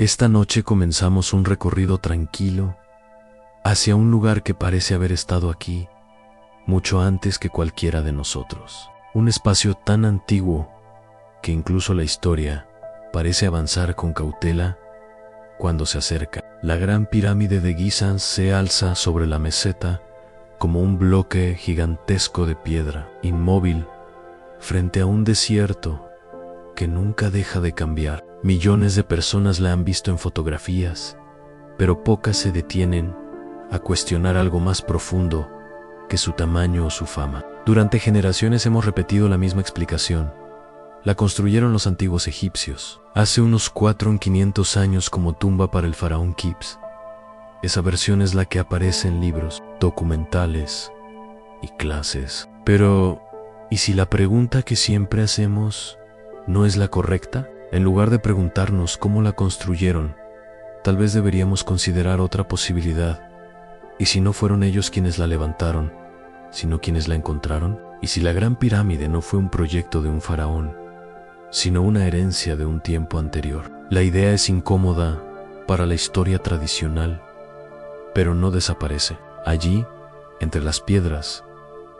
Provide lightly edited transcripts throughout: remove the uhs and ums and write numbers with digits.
Esta noche comenzamos un recorrido tranquilo hacia un lugar que parece haber estado aquí mucho antes que cualquiera de nosotros. Un espacio tan antiguo que incluso la historia parece avanzar con cautela cuando se acerca. La gran pirámide de Giza se alza sobre la meseta como un bloque gigantesco de piedra, inmóvil, frente a un desierto que nunca deja de cambiar. Millones de personas la han visto en fotografías, pero pocas se detienen a cuestionar algo más profundo que su tamaño o su fama. Durante generaciones hemos repetido la misma explicación. La construyeron los antiguos egipcios, hace unos 4.500 años como tumba para el faraón Kipps. Esa versión es la que aparece en libros, documentales y clases. Pero, ¿y si la pregunta que siempre hacemos no es la correcta? En lugar de preguntarnos cómo la construyeron, tal vez deberíamos considerar otra posibilidad. ¿Y si no fueron ellos quienes la levantaron, sino quienes la encontraron? ¿Y si la Gran Pirámide no fue un proyecto de un faraón, sino una herencia de un tiempo anterior? La idea es incómoda para la historia tradicional, pero no desaparece. Allí, entre las piedras,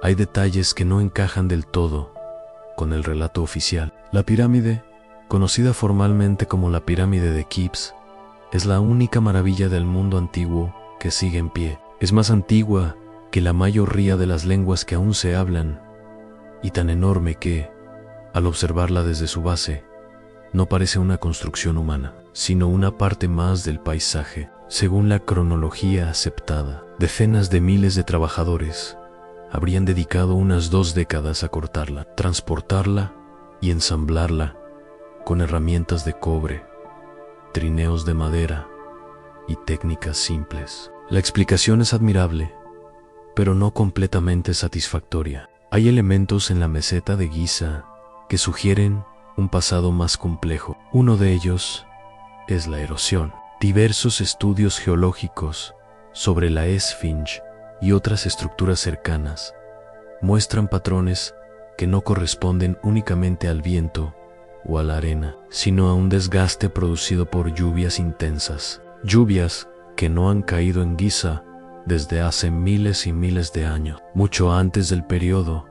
hay detalles que no encajan del todo con el relato oficial. La pirámide, conocida formalmente como la pirámide de Kipps, es la única maravilla del mundo antiguo que sigue en pie. Es más antigua que la mayoría de las lenguas que aún se hablan, y tan enorme que, al observarla desde su base, no parece una construcción humana, sino una parte más del paisaje. Según la cronología aceptada, decenas de miles de trabajadores habrían dedicado unas 2 décadas a cortarla, transportarla y ensamblarla con herramientas de cobre, trineos de madera y técnicas simples. La explicación es admirable, pero no completamente satisfactoria. Hay elementos en la meseta de Giza que sugieren un pasado más complejo. Uno de ellos es la erosión. Diversos estudios geológicos sobre la Esfinge y otras estructuras cercanas muestran patrones que no corresponden únicamente al viento o a la arena, sino a un desgaste producido por lluvias intensas. Lluvias que no han caído en Giza desde hace miles y miles de años, mucho antes del periodo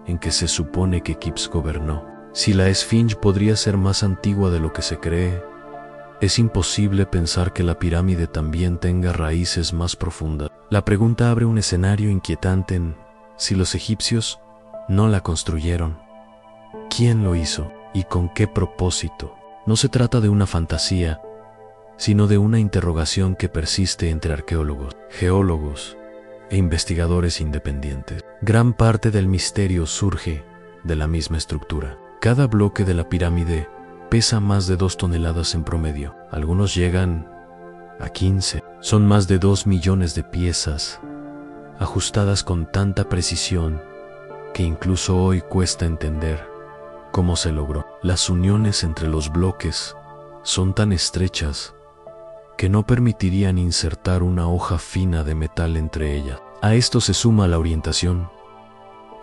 en que se supone que Kipps gobernó. Si la Esfinge podría ser más antigua de lo que se cree, es imposible pensar que la pirámide también tenga raíces más profundas. La pregunta abre un escenario inquietante en si los egipcios no la construyeron. ¿Quién lo hizo y con qué propósito? No se trata de una fantasía, sino de una interrogación que persiste entre arqueólogos, geólogos e investigadores independientes. Gran parte del misterio surge de la misma estructura. Cada bloque de la pirámide pesa más de 2 toneladas en promedio. Algunos llegan a 15. Son más de 2 millones de piezas, ajustadas con tanta precisión que incluso hoy cuesta entender cómo se logró. Las uniones entre los bloques son tan estrechas que no permitirían insertar una hoja fina de metal entre ellas. A esto se suma la orientación.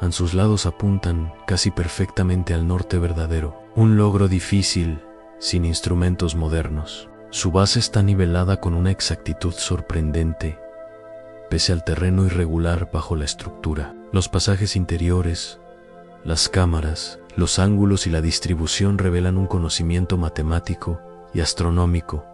En sus lados apuntan casi perfectamente al norte verdadero, un logro difícil sin instrumentos modernos. Su base está nivelada con una exactitud sorprendente, pese al terreno irregular bajo la estructura. Los pasajes interiores, las cámaras, los ángulos y la distribución revelan un conocimiento matemático y astronómico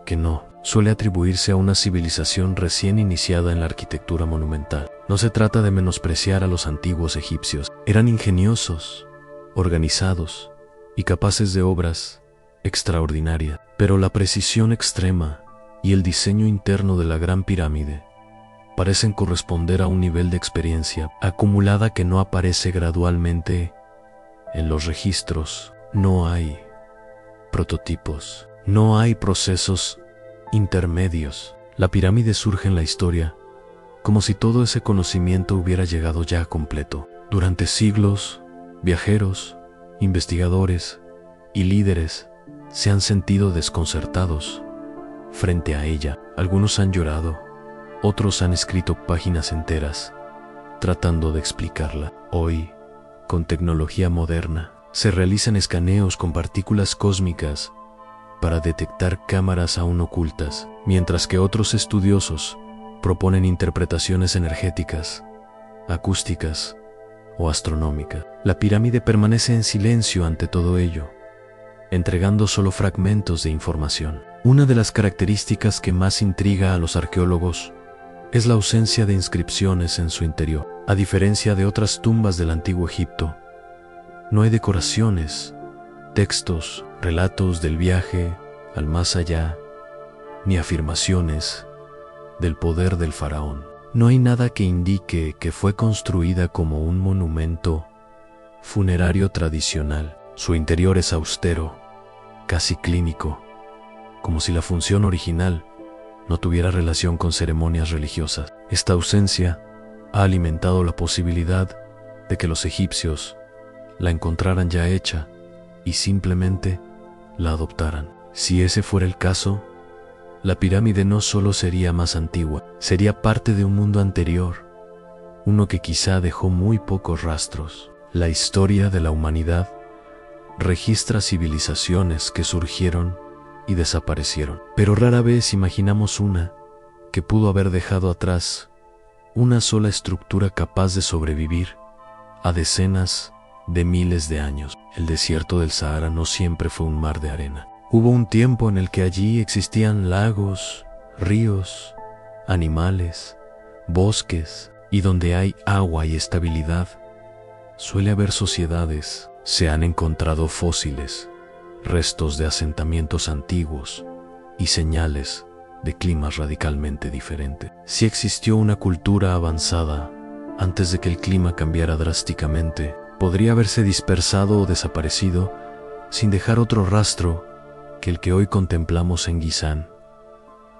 que no suele atribuirse a una civilización recién iniciada en la arquitectura monumental. No se trata de menospreciar a los antiguos egipcios. Eran ingeniosos, organizados y capaces de obras extraordinarias. Pero la precisión extrema y el diseño interno de la Gran Pirámide parecen corresponder a un nivel de experiencia acumulada que no aparece gradualmente en los registros. No hay prototipos, no hay procesos intermedios. La pirámide surge en la historia como si todo ese conocimiento hubiera llegado ya completo. Durante siglos, viajeros, investigadores y líderes se han sentido desconcertados frente a ella. Algunos han llorado, otros han escrito páginas enteras tratando de explicarla. Hoy, con tecnología moderna, se realizan escaneos con partículas cósmicas para detectar cámaras aún ocultas, mientras que otros estudiosos proponen interpretaciones energéticas, acústicas o astronómicas. La pirámide permanece en silencio ante todo ello, entregando solo fragmentos de información. Una de las características que más intriga a los arqueólogos es la ausencia de inscripciones en su interior. A diferencia de otras tumbas del antiguo Egipto, no hay decoraciones, textos, relatos del viaje al más allá, ni afirmaciones del poder del faraón. No hay nada que indique que fue construida como un monumento funerario tradicional. Su interior es austero, casi clínico, como si la función original no tuviera relación con ceremonias religiosas. Esta ausencia ha alimentado la posibilidad de que los egipcios la encontraran ya hecha y simplemente la adoptaran. Si ese fuera el caso, la pirámide no solo sería más antigua, sería parte de un mundo anterior, uno que quizá dejó muy pocos rastros. La historia de la humanidad registra civilizaciones que surgieron y desaparecieron, pero rara vez imaginamos una que pudo haber dejado atrás una sola estructura capaz de sobrevivir a decenas de miles de años. El desierto del Sahara no siempre fue un mar de arena. Hubo un tiempo en el que allí existían lagos, ríos, animales, bosques, y donde hay agua y estabilidad, suele haber sociedades. Se han encontrado fósiles, restos de asentamientos antiguos y señales de climas radicalmente diferentes. Si existió una cultura avanzada antes de que el clima cambiara drásticamente, podría haberse dispersado o desaparecido sin dejar otro rastro que el que hoy contemplamos en Gizán.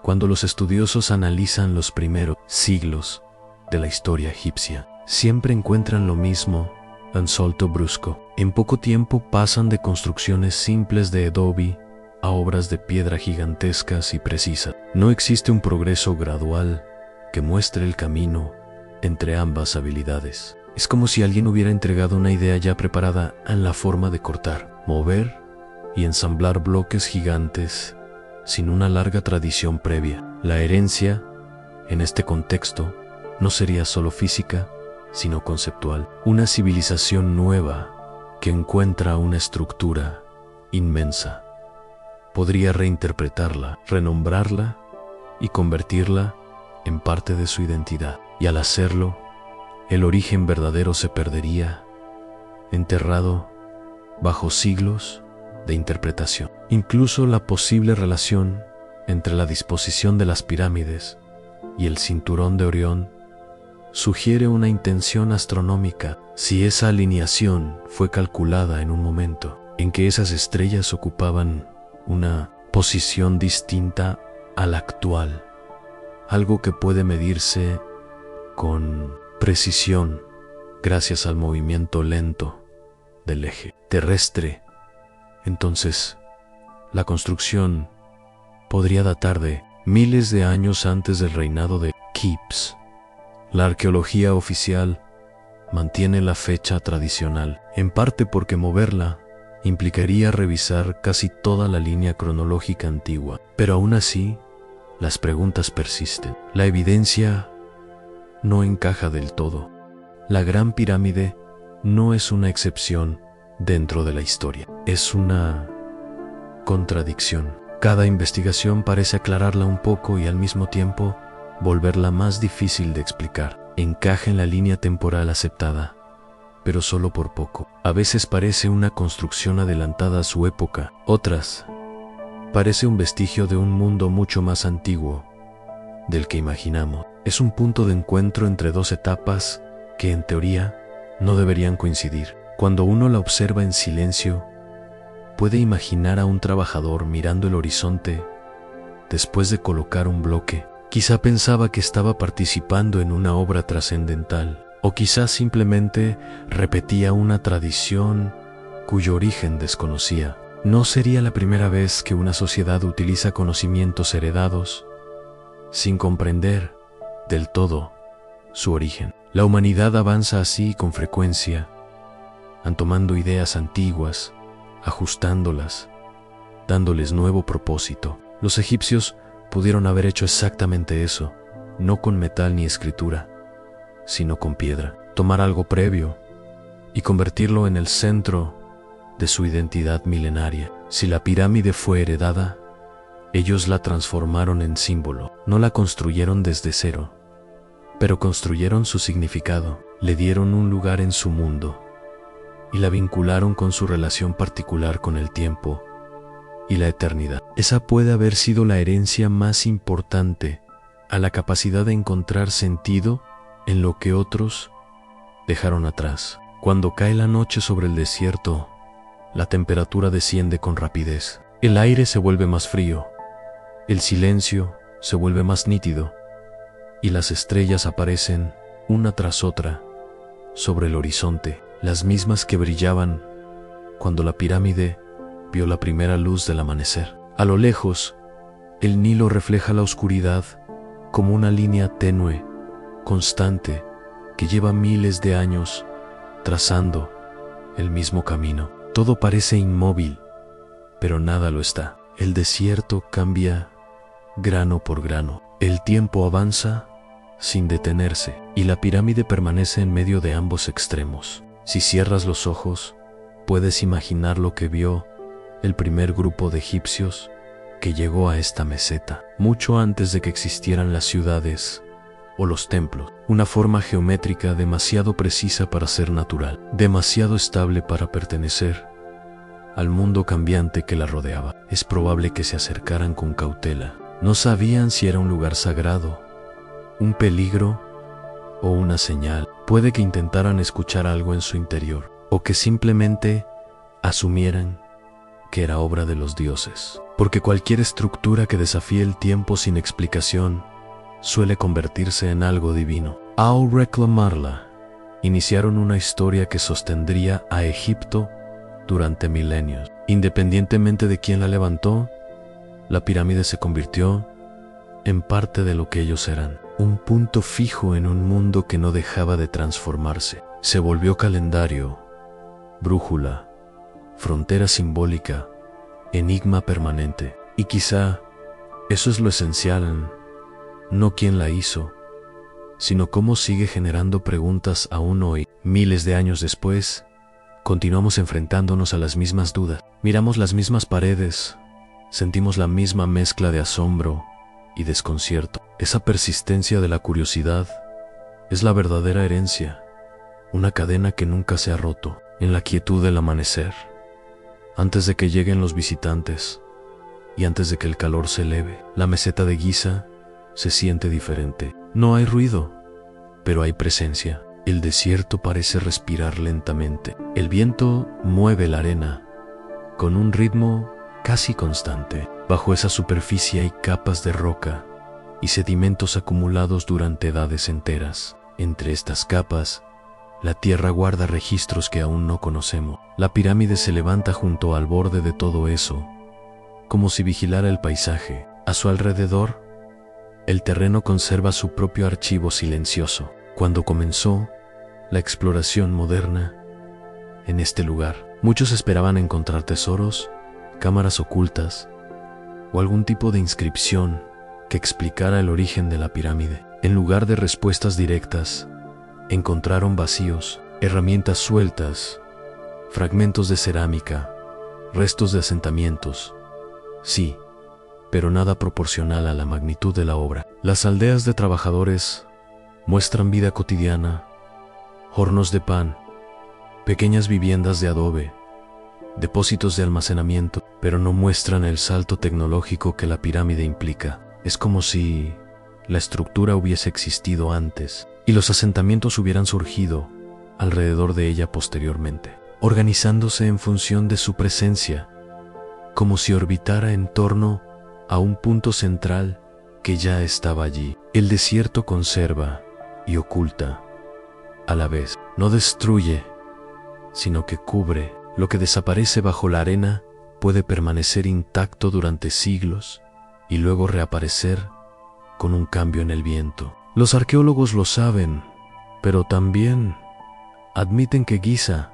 Cuando los estudiosos analizan los primeros siglos de la historia egipcia, siempre encuentran lo mismo: un salto brusco. En poco tiempo pasan de construcciones simples de adobe a obras de piedra gigantescas y precisas. No existe un progreso gradual que muestre el camino entre ambas habilidades. Es como si alguien hubiera entregado una idea ya preparada en la forma de cortar, mover y ensamblar bloques gigantes sin una larga tradición previa. La herencia, en este contexto, no sería solo física, sino conceptual. Una civilización nueva que encuentra una estructura inmensa podría reinterpretarla, renombrarla y convertirla en parte de su identidad. Y al hacerlo, el origen verdadero se perdería, enterrado bajo siglos de interpretación. Incluso la posible relación entre la disposición de las pirámides y el cinturón de Orión sugiere una intención astronómica. Si esa alineación fue calculada en un momento en que esas estrellas ocupaban una posición distinta a la actual, algo que puede medirse con precisión gracias al movimiento lento del eje terrestre, entonces la construcción podría datar de miles de años antes del reinado de Kepes. La arqueología oficial mantiene la fecha tradicional, en parte porque moverla implicaría revisar casi toda la línea cronológica antigua. Pero aún así, las preguntas persisten. La evidencia no encaja del todo. La Gran Pirámide no es una excepción dentro de la historia. Es una contradicción. Cada investigación parece aclararla un poco y al mismo tiempo volverla más difícil de explicar. Encaja en la línea temporal aceptada, pero solo por poco. A veces parece una construcción adelantada a su época, otras parece un vestigio de un mundo mucho más antiguo del que imaginamos. Es un punto de encuentro entre dos etapas que en teoría no deberían coincidir. Cuando uno la observa en silencio, puede imaginar a un trabajador mirando el horizonte después de colocar un bloque. Quizá pensaba que estaba participando en una obra trascendental, o quizá simplemente repetía una tradición cuyo origen desconocía. No sería la primera vez que una sociedad utiliza conocimientos heredados sin comprender del todo su origen. La humanidad avanza así con frecuencia, tomando ideas antiguas, ajustándolas dándoles nuevo propósito. Los egipcios pudieron haber hecho exactamente eso, no con metal ni escritura, sino con piedra. Tomar algo previo y convertirlo en el centro de su identidad milenaria. Si la pirámide fue heredada, ellos la transformaron en símbolo. No la construyeron desde cero, pero construyeron su significado, le dieron un lugar en su mundo y la vincularon con su relación particular con el tiempo y la eternidad. Esa puede haber sido la herencia más importante a la capacidad de encontrar sentido en lo que otros dejaron atrás. Cuando cae la noche sobre el desierto, la temperatura desciende con rapidez. El aire se vuelve más frío, el silencio se vuelve más nítido y las estrellas aparecen una tras otra sobre el horizonte, las mismas que brillaban cuando la pirámide vio la primera luz del amanecer. A lo lejos, el Nilo refleja la oscuridad como una línea tenue, constante, que lleva miles de años trazando el mismo camino. Todo parece inmóvil, pero nada lo está. El desierto cambia grano por grano. El tiempo avanza sin detenerse y la pirámide permanece en medio de ambos extremos. Si cierras los ojos, puedes imaginar lo que vio el primer grupo de egipcios que llegó a esta meseta, mucho antes de que existieran las ciudades o los templos. Una forma geométrica demasiado precisa para ser natural, demasiado estable para pertenecer al mundo cambiante que la rodeaba. Es probable que se acercaran con cautela. No sabían si era un lugar sagrado, un peligro o una señal. Puede que intentaran escuchar algo en su interior, o que simplemente asumieran que era obra de los dioses. Porque cualquier estructura que desafíe el tiempo sin explicación suele convertirse en algo divino. Al reclamarla, iniciaron una historia que sostendría a Egipto durante milenios. Independientemente de quién la levantó, la pirámide se convirtió en parte de lo que ellos eran, un punto fijo en un mundo que no dejaba de transformarse. Se volvió calendario, brújula, frontera simbólica, enigma permanente. Y quizá eso es lo esencial, no quién la hizo, sino cómo sigue generando preguntas aún hoy. Miles de años después, continuamos enfrentándonos a las mismas dudas. Miramos las mismas paredes, sentimos la misma mezcla de asombro y desconcierto. Esa persistencia de la curiosidad es la verdadera herencia, una cadena que nunca se ha roto. En la quietud del amanecer, antes de que lleguen los visitantes y antes de que el calor se eleve, la meseta de Giza se siente diferente. No hay ruido, pero hay presencia. El desierto parece respirar lentamente. El viento mueve la arena con un ritmo casi constante. Bajo esa superficie hay capas de roca y sedimentos acumulados durante edades enteras. Entre estas capas, la tierra guarda registros que aún no conocemos. La pirámide se levanta junto al borde de todo eso, como si vigilara el paisaje. A su alrededor, el terreno conserva su propio archivo silencioso. Cuando comenzó la exploración moderna en este lugar, muchos esperaban encontrar tesoros, cámaras ocultas o algún tipo de inscripción que explicara el origen de la pirámide. En lugar de respuestas directas, encontraron vacíos, herramientas sueltas, fragmentos de cerámica, restos de asentamientos. Sí, pero nada proporcional a la magnitud de la obra. Las aldeas de trabajadores muestran vida cotidiana, hornos de pan, pequeñas viviendas de adobe, depósitos de almacenamiento, pero no muestran el salto tecnológico que la pirámide implica. Es como si la estructura hubiese existido antes y los asentamientos hubieran surgido alrededor de ella posteriormente, organizándose en función de su presencia, como si orbitara en torno a un punto central que ya estaba allí. El desierto conserva y oculta a la vez. No destruye, sino que cubre. Lo que desaparece bajo la arena puede permanecer intacto durante siglos y luego reaparecer con un cambio en el viento. Los arqueólogos lo saben, pero también admiten que Giza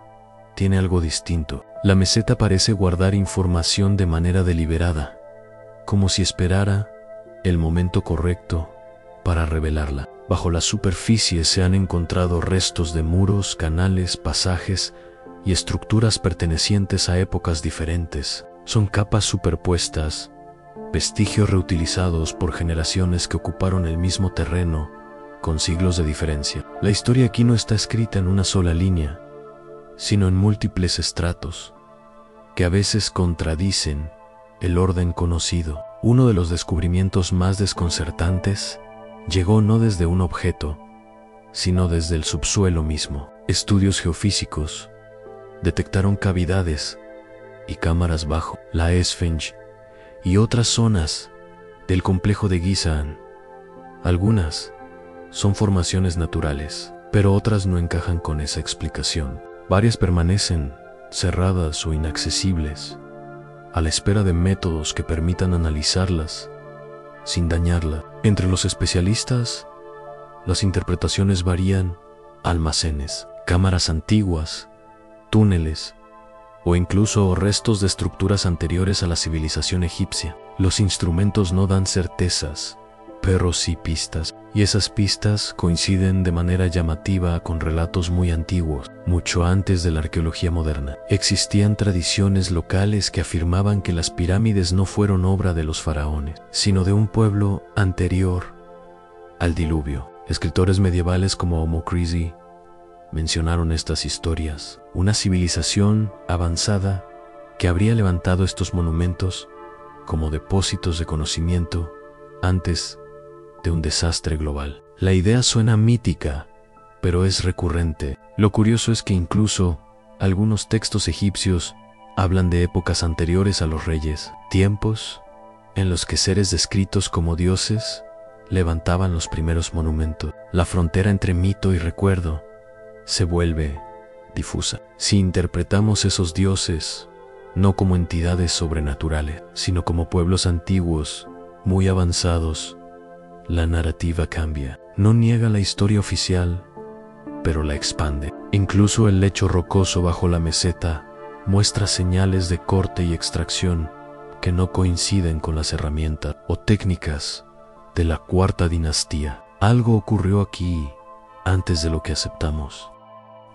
tiene algo distinto. La meseta parece guardar información de manera deliberada, como si esperara el momento correcto para revelarla. Bajo la superficie se han encontrado restos de muros, canales, pasajes y estructuras pertenecientes a épocas diferentes. Son capas superpuestas, vestigios reutilizados por generaciones que ocuparon el mismo terreno con siglos de diferencia. La historia aquí no está escrita en una sola línea, sino en múltiples estratos, que a veces contradicen el orden conocido. Uno de los descubrimientos más desconcertantes llegó no desde un objeto, sino desde el subsuelo mismo. Estudios geofísicos detectaron cavidades y cámaras bajo la Esfinge y otras zonas del complejo de Gizeh. Algunas son formaciones naturales, pero otras no encajan con esa explicación. Varias permanecen cerradas o inaccesibles, a la espera de métodos que permitan analizarlas sin dañarla. Entre los especialistas, las interpretaciones varían: almacenes, cámaras antiguas, túneles o incluso restos de estructuras anteriores a la civilización egipcia. Los instrumentos no dan certezas, pero sí pistas, y esas pistas coinciden de manera llamativa con relatos muy antiguos. Mucho antes de la arqueología moderna, existían tradiciones locales que afirmaban que las pirámides no fueron obra de los faraones, sino de un pueblo anterior al diluvio. Escritores medievales como Omocrisi mencionaron estas historias. Una civilización avanzada que habría levantado estos monumentos como depósitos de conocimiento antes de un desastre global. La idea suena mítica, pero es recurrente. Lo curioso es que incluso algunos textos egipcios hablan de épocas anteriores a los reyes, tiempos en los que seres descritos como dioses levantaban los primeros monumentos. La frontera entre mito y recuerdo se vuelve difusa. Si interpretamos esos dioses no como entidades sobrenaturales, sino como pueblos antiguos, muy avanzados, la narrativa cambia. No niega la historia oficial, pero la expande. Incluso el lecho rocoso bajo la meseta muestra señales de corte y extracción que no coinciden con las herramientas o técnicas de la cuarta dinastía. Algo ocurrió aquí antes de lo que aceptamos.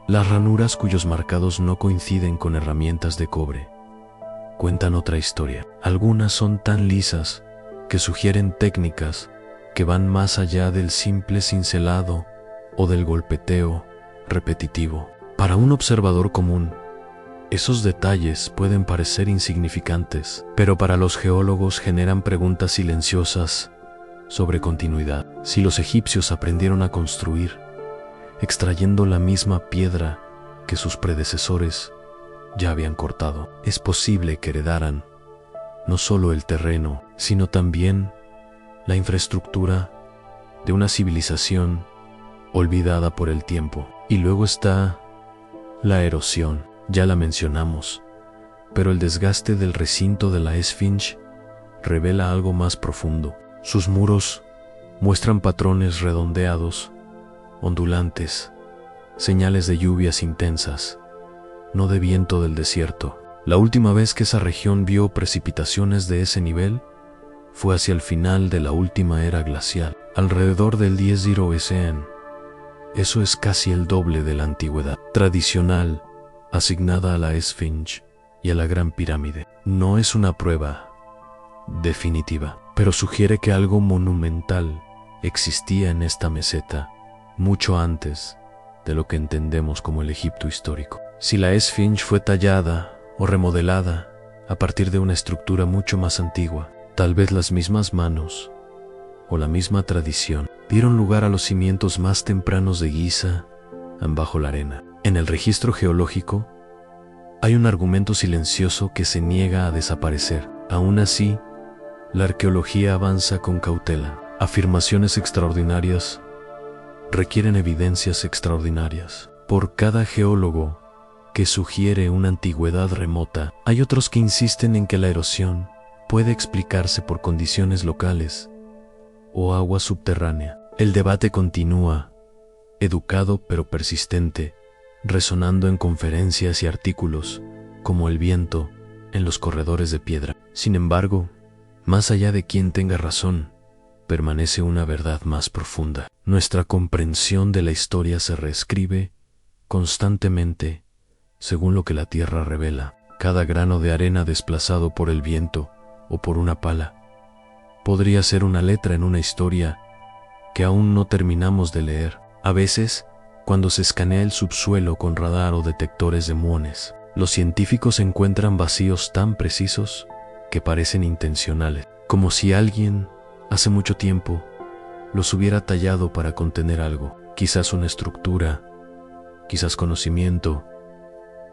Las ranuras cuyos marcados no coinciden con herramientas de cobre cuentan otra historia. Algunas son tan lisas que sugieren técnicas que van más allá del simple cincelado o del golpeteo repetitivo. Para un observador común, esos detalles pueden parecer insignificantes, pero para los geólogos generan preguntas silenciosas sobre continuidad. Si los egipcios aprendieron a construir extrayendo la misma piedra que sus predecesores ya habían cortado, es posible que heredaran no solo el terreno, sino también la infraestructura de una civilización olvidada por el tiempo. Y luego está la erosión, ya la mencionamos, pero el desgaste del recinto de la Esfinge revela algo más profundo. Sus muros muestran patrones redondeados, ondulantes, señales de lluvias intensas, no de viento del desierto. La última vez que esa región vio precipitaciones de ese nivel fue hacia el final de la última era glacial, alrededor del 10 SN. Eso es casi el doble de la antigüedad tradicional asignada a la Esfinge y a la Gran Pirámide. No es una prueba definitiva, pero sugiere que algo monumental existía en esta meseta mucho antes de lo que entendemos como el Egipto histórico. Si la Esfinge fue tallada o remodelada a partir de una estructura mucho más antigua, tal vez las mismas manos o la misma tradición dieron lugar a los cimientos más tempranos de Gizeh bajo la arena. En el registro geológico hay un argumento silencioso que se niega a desaparecer. Aún así, la arqueología avanza con cautela. Afirmaciones extraordinarias requieren evidencias extraordinarias. Por cada geólogo que sugiere una antigüedad remota, hay otros que insisten en que la erosión puede explicarse por condiciones locales o agua subterránea. El debate continúa, educado pero persistente, resonando en conferencias y artículos como el viento en los corredores de piedra. Sin embargo, más allá de quien tenga razón, permanece una verdad más profunda. Nuestra comprensión de la historia se reescribe constantemente según lo que la tierra revela. Cada grano de arena desplazado por el viento o por una pala podría ser una letra en una historia que aún no terminamos de leer. A veces, cuando se escanea el subsuelo con radar o detectores de muones, los científicos encuentran vacíos tan precisos que parecen intencionales, como si alguien, hace mucho tiempo, los hubiera tallado para contener algo, quizás una estructura, quizás conocimiento,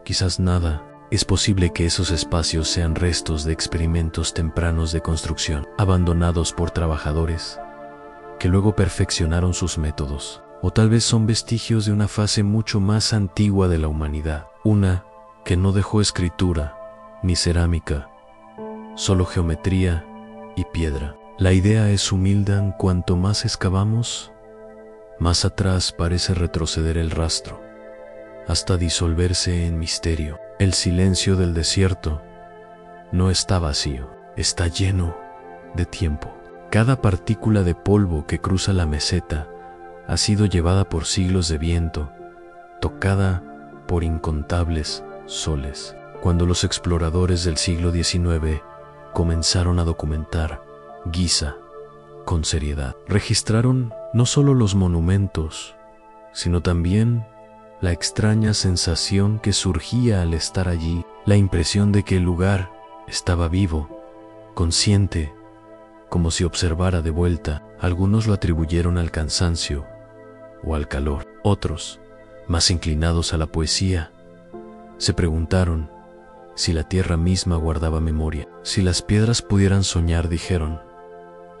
quizás nada. Es posible que esos espacios sean restos de experimentos tempranos de construcción, abandonados por trabajadores que luego perfeccionaron sus métodos. O tal vez son vestigios de una fase mucho más antigua de la humanidad, una que no dejó escritura ni cerámica, solo geometría y piedra. La idea es humilde: cuanto más excavamos, más atrás parece retroceder el rastro, hasta disolverse en misterio. El silencio del desierto no está vacío, está lleno de tiempo. Cada partícula de polvo que cruza la meseta ha sido llevada por siglos de viento, tocada por incontables soles. Cuando los exploradores del siglo XIX comenzaron a documentar Giza con seriedad, registraron no solo los monumentos, sino también la extraña sensación que surgía al estar allí, la impresión de que el lugar estaba vivo, consciente, como si observara de vuelta. Algunos lo atribuyeron al cansancio o al calor. Otros, más inclinados a la poesía, se preguntaron si la tierra misma guardaba memoria. Si las piedras pudieran soñar, dijeron,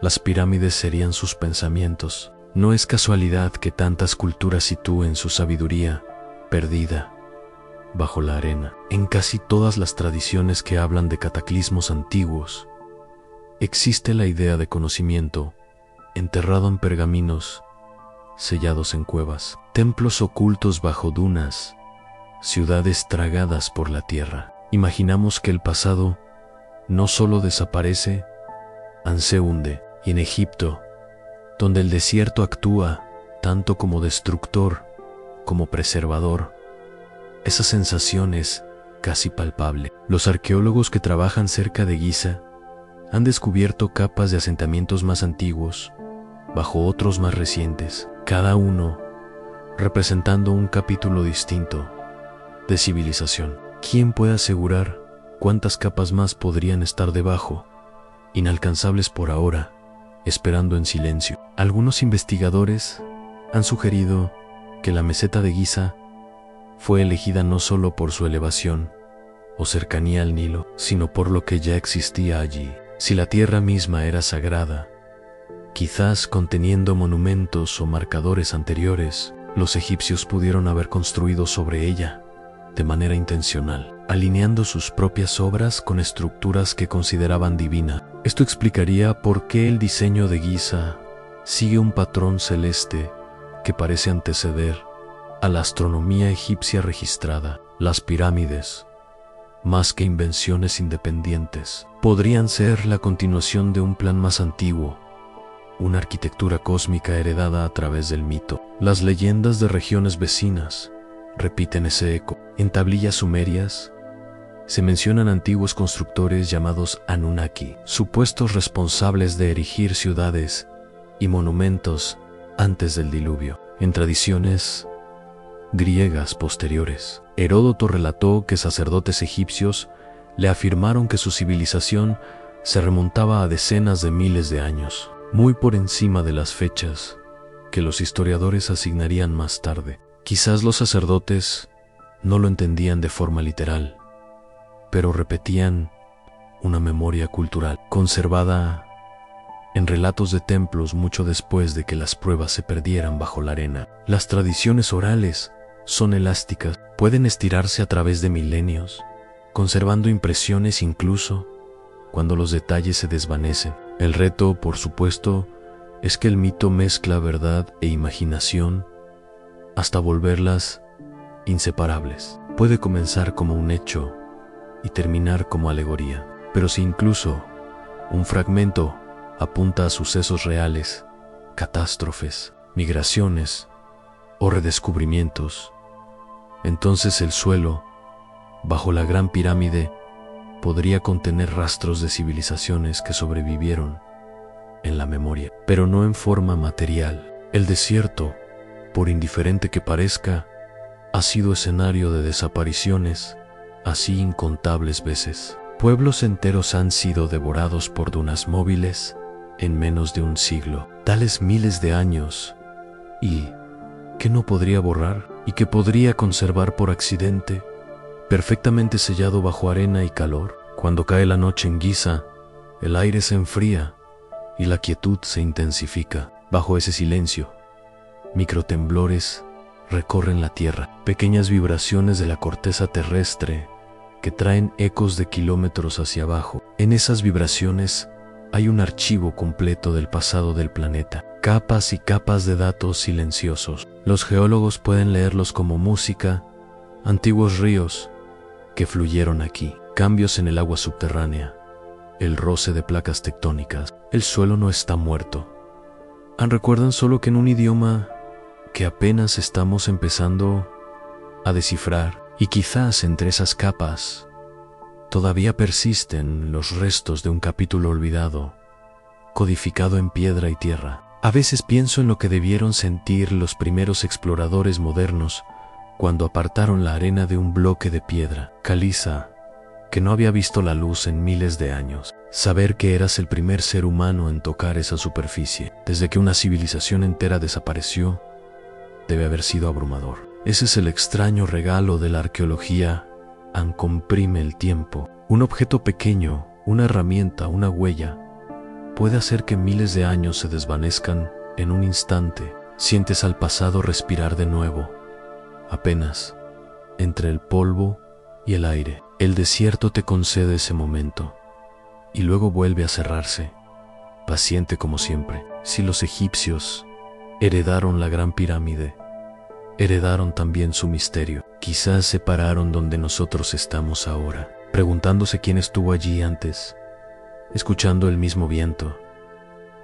las pirámides serían sus pensamientos. No es casualidad que tantas culturas sitúen su sabiduría perdida bajo la arena. En casi todas las tradiciones que hablan de cataclismos antiguos, existe la idea de conocimiento enterrado en pergaminos, sellados en cuevas, templos ocultos bajo dunas, ciudades tragadas por la tierra. Imaginamos que el pasado no solo desaparece, se hunde. Y en Egipto, donde el desierto actúa tanto como destructor como preservador, esa sensación es casi palpable. Los arqueólogos que trabajan cerca de Giza han descubierto capas de asentamientos más antiguos bajo otros más recientes, cada uno representando un capítulo distinto de civilización. ¿Quién puede asegurar cuántas capas más podrían estar debajo, inalcanzables por ahora, esperando en silencio? Algunos investigadores han sugerido que la meseta de Giza fue elegida no solo por su elevación o cercanía al Nilo, sino por lo que ya existía allí. Si la tierra misma era sagrada, quizás conteniendo monumentos o marcadores anteriores, los egipcios pudieron haber construido sobre ella de manera intencional, alineando sus propias obras con estructuras que consideraban divina. Esto explicaría por qué el diseño de Giza sigue un patrón celeste que parece anteceder a la astronomía egipcia registrada. Las pirámides, más que invenciones independientes, podrían ser la continuación de un plan más antiguo, una arquitectura cósmica heredada a través del mito. Las leyendas de regiones vecinas repiten ese eco. En tablillas sumerias se mencionan antiguos constructores llamados Anunnaki, supuestos responsables de erigir ciudades y monumentos antes del diluvio. En tradiciones griegas posteriores, Heródoto relató que sacerdotes egipcios le afirmaron que su civilización se remontaba a decenas de miles de años, muy por encima de las fechas que los historiadores asignarían más tarde. Quizás los sacerdotes no lo entendían de forma literal, pero repetían una memoria cultural conservada en relatos de templos mucho después de que las pruebas se perdieran bajo la arena. Las tradiciones orales son elásticas, pueden estirarse a través de milenios, conservando impresiones incluso cuando los detalles se desvanecen. El reto, por supuesto, es que el mito mezcla verdad e imaginación hasta volverlas inseparables. Puede comenzar como un hecho y terminar como alegoría. Pero si incluso un fragmento apunta a sucesos reales, catástrofes, migraciones o redescubrimientos, entonces el suelo, bajo la Gran Pirámide, podría contener rastros de civilizaciones que sobrevivieron en la memoria, pero no en forma material. El desierto, por indiferente que parezca, ha sido escenario de desapariciones así incontables veces. Pueblos enteros han sido devorados por dunas móviles en menos de un siglo, tales miles de años, y que no podría borrar y que podría conservar por accidente, perfectamente sellado bajo arena y calor. Cuando cae la noche en Giza, el aire se enfría y la quietud se intensifica. Bajo ese silencio, microtemblores recorren la tierra, pequeñas vibraciones de la corteza terrestre que traen ecos de kilómetros hacia abajo. En esas vibraciones hay un archivo completo del pasado del planeta, capas y capas de datos silenciosos. Los geólogos pueden leerlos como música, antiguos ríos que fluyeron aquí, cambios en el agua subterránea, el roce de placas tectónicas. El suelo no está muerto. Recuerdan solo que en un idioma que apenas estamos empezando a descifrar, y quizás entre esas capas todavía persisten los restos de un capítulo olvidado, codificado en piedra y tierra. A veces pienso en lo que debieron sentir los primeros exploradores modernos cuando apartaron la arena de un bloque de piedra caliza que no había visto la luz en miles de años. Saber que eras el primer ser humano en tocar esa superficie desde que una civilización entera desapareció debe haber sido abrumador. Ese es el extraño regalo de la arqueología. Comprime el tiempo. Un objeto pequeño, una herramienta, una huella, puede hacer que miles de años se desvanezcan en un instante. Sientes al pasado respirar de nuevo, apenas, entre el polvo y el aire. El desierto te concede ese momento, y luego vuelve a cerrarse, paciente como siempre. Si los egipcios heredaron la Gran Pirámide, heredaron también su misterio. Quizás se pararon donde nosotros estamos ahora, preguntándose quién estuvo allí antes, escuchando el mismo viento,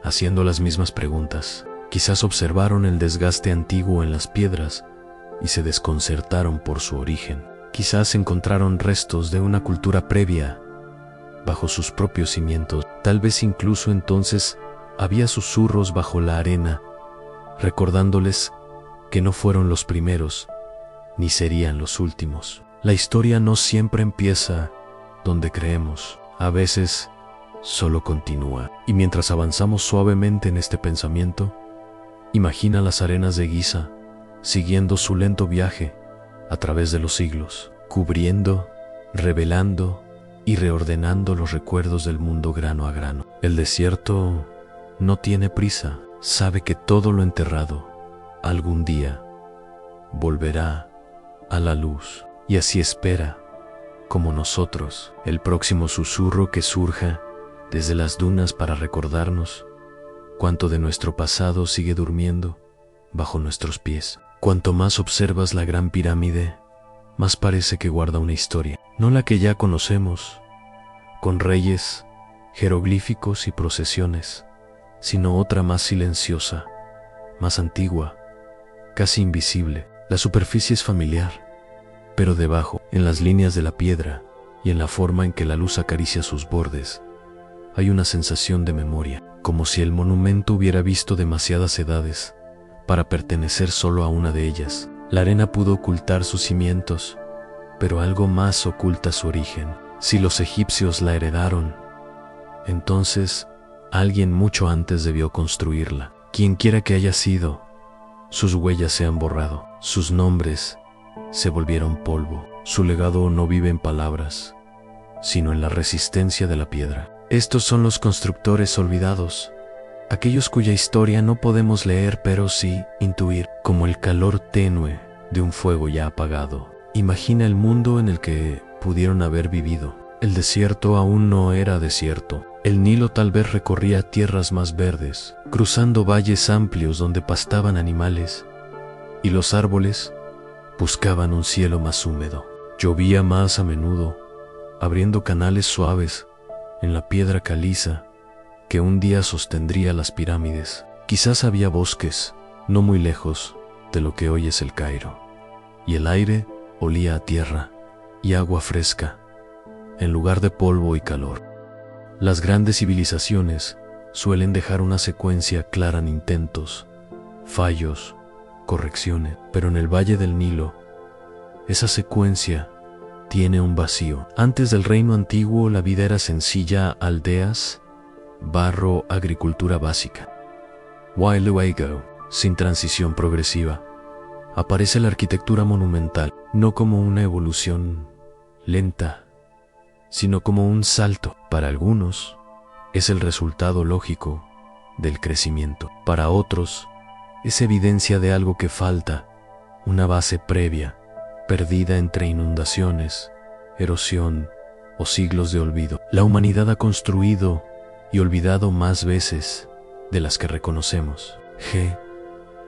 haciendo las mismas preguntas. Quizás observaron el desgaste antiguo en las piedras y se desconcertaron por su origen. Quizás encontraron restos de una cultura previa bajo sus propios cimientos. Tal vez incluso entonces había susurros bajo la arena, recordándoles que no fueron los primeros, ni serían los últimos. La historia no siempre empieza donde creemos, a veces solo continúa. Y mientras avanzamos suavemente en este pensamiento, imagina las arenas de Giza, siguiendo su lento viaje a través de los siglos, cubriendo, revelando y reordenando los recuerdos del mundo grano a grano. El desierto no tiene prisa, sabe que todo lo enterrado algún día volverá a la luz, y así espera, como nosotros, el próximo susurro que surja desde las dunas para recordarnos cuánto de nuestro pasado sigue durmiendo bajo nuestros pies. Cuanto más observas la Gran Pirámide, más parece que guarda una historia, no la que ya conocemos, con reyes, jeroglíficos y procesiones, sino otra más silenciosa, más antigua, casi invisible. La superficie es familiar, pero debajo, en las líneas de la piedra y en la forma en que la luz acaricia sus bordes, hay una sensación de memoria, como si el monumento hubiera visto demasiadas edades para pertenecer solo a una de ellas. La arena pudo ocultar sus cimientos, pero algo más oculta su origen. Si los egipcios la heredaron, entonces alguien mucho antes debió construirla. Quien quiera que haya sido, sus huellas se han borrado, sus nombres se volvieron polvo. Su legado no vive en palabras, sino en la resistencia de la piedra. Estos son los constructores olvidados, aquellos cuya historia no podemos leer pero sí intuir, como el calor tenue de un fuego ya apagado. Imagina el mundo en el que pudieron haber vivido. El desierto aún no era desierto. El Nilo tal vez recorría tierras más verdes, cruzando valles amplios donde pastaban animales, y los árboles buscaban un cielo más húmedo. Llovía más a menudo, abriendo canales suaves en la piedra caliza que un día sostendría las pirámides. Quizás había bosques, no muy lejos de lo que hoy es el Cairo, y el aire olía a tierra y agua fresca, en lugar de polvo y calor. Las grandes civilizaciones suelen dejar una secuencia clara en intentos, fallos, correcciones, pero en el Valle del Nilo, esa secuencia tiene un vacío. Antes del reino antiguo, la vida era sencilla: aldeas, barro, agricultura básica. While luego, sin transición progresiva, aparece la arquitectura monumental, no como una evolución lenta, sino como un salto. Para algunos, es el resultado lógico del crecimiento. Para otros, es evidencia de algo que falta, una base previa, perdida entre inundaciones, erosión o siglos de olvido. La humanidad ha construido y olvidado más veces de las que reconocemos.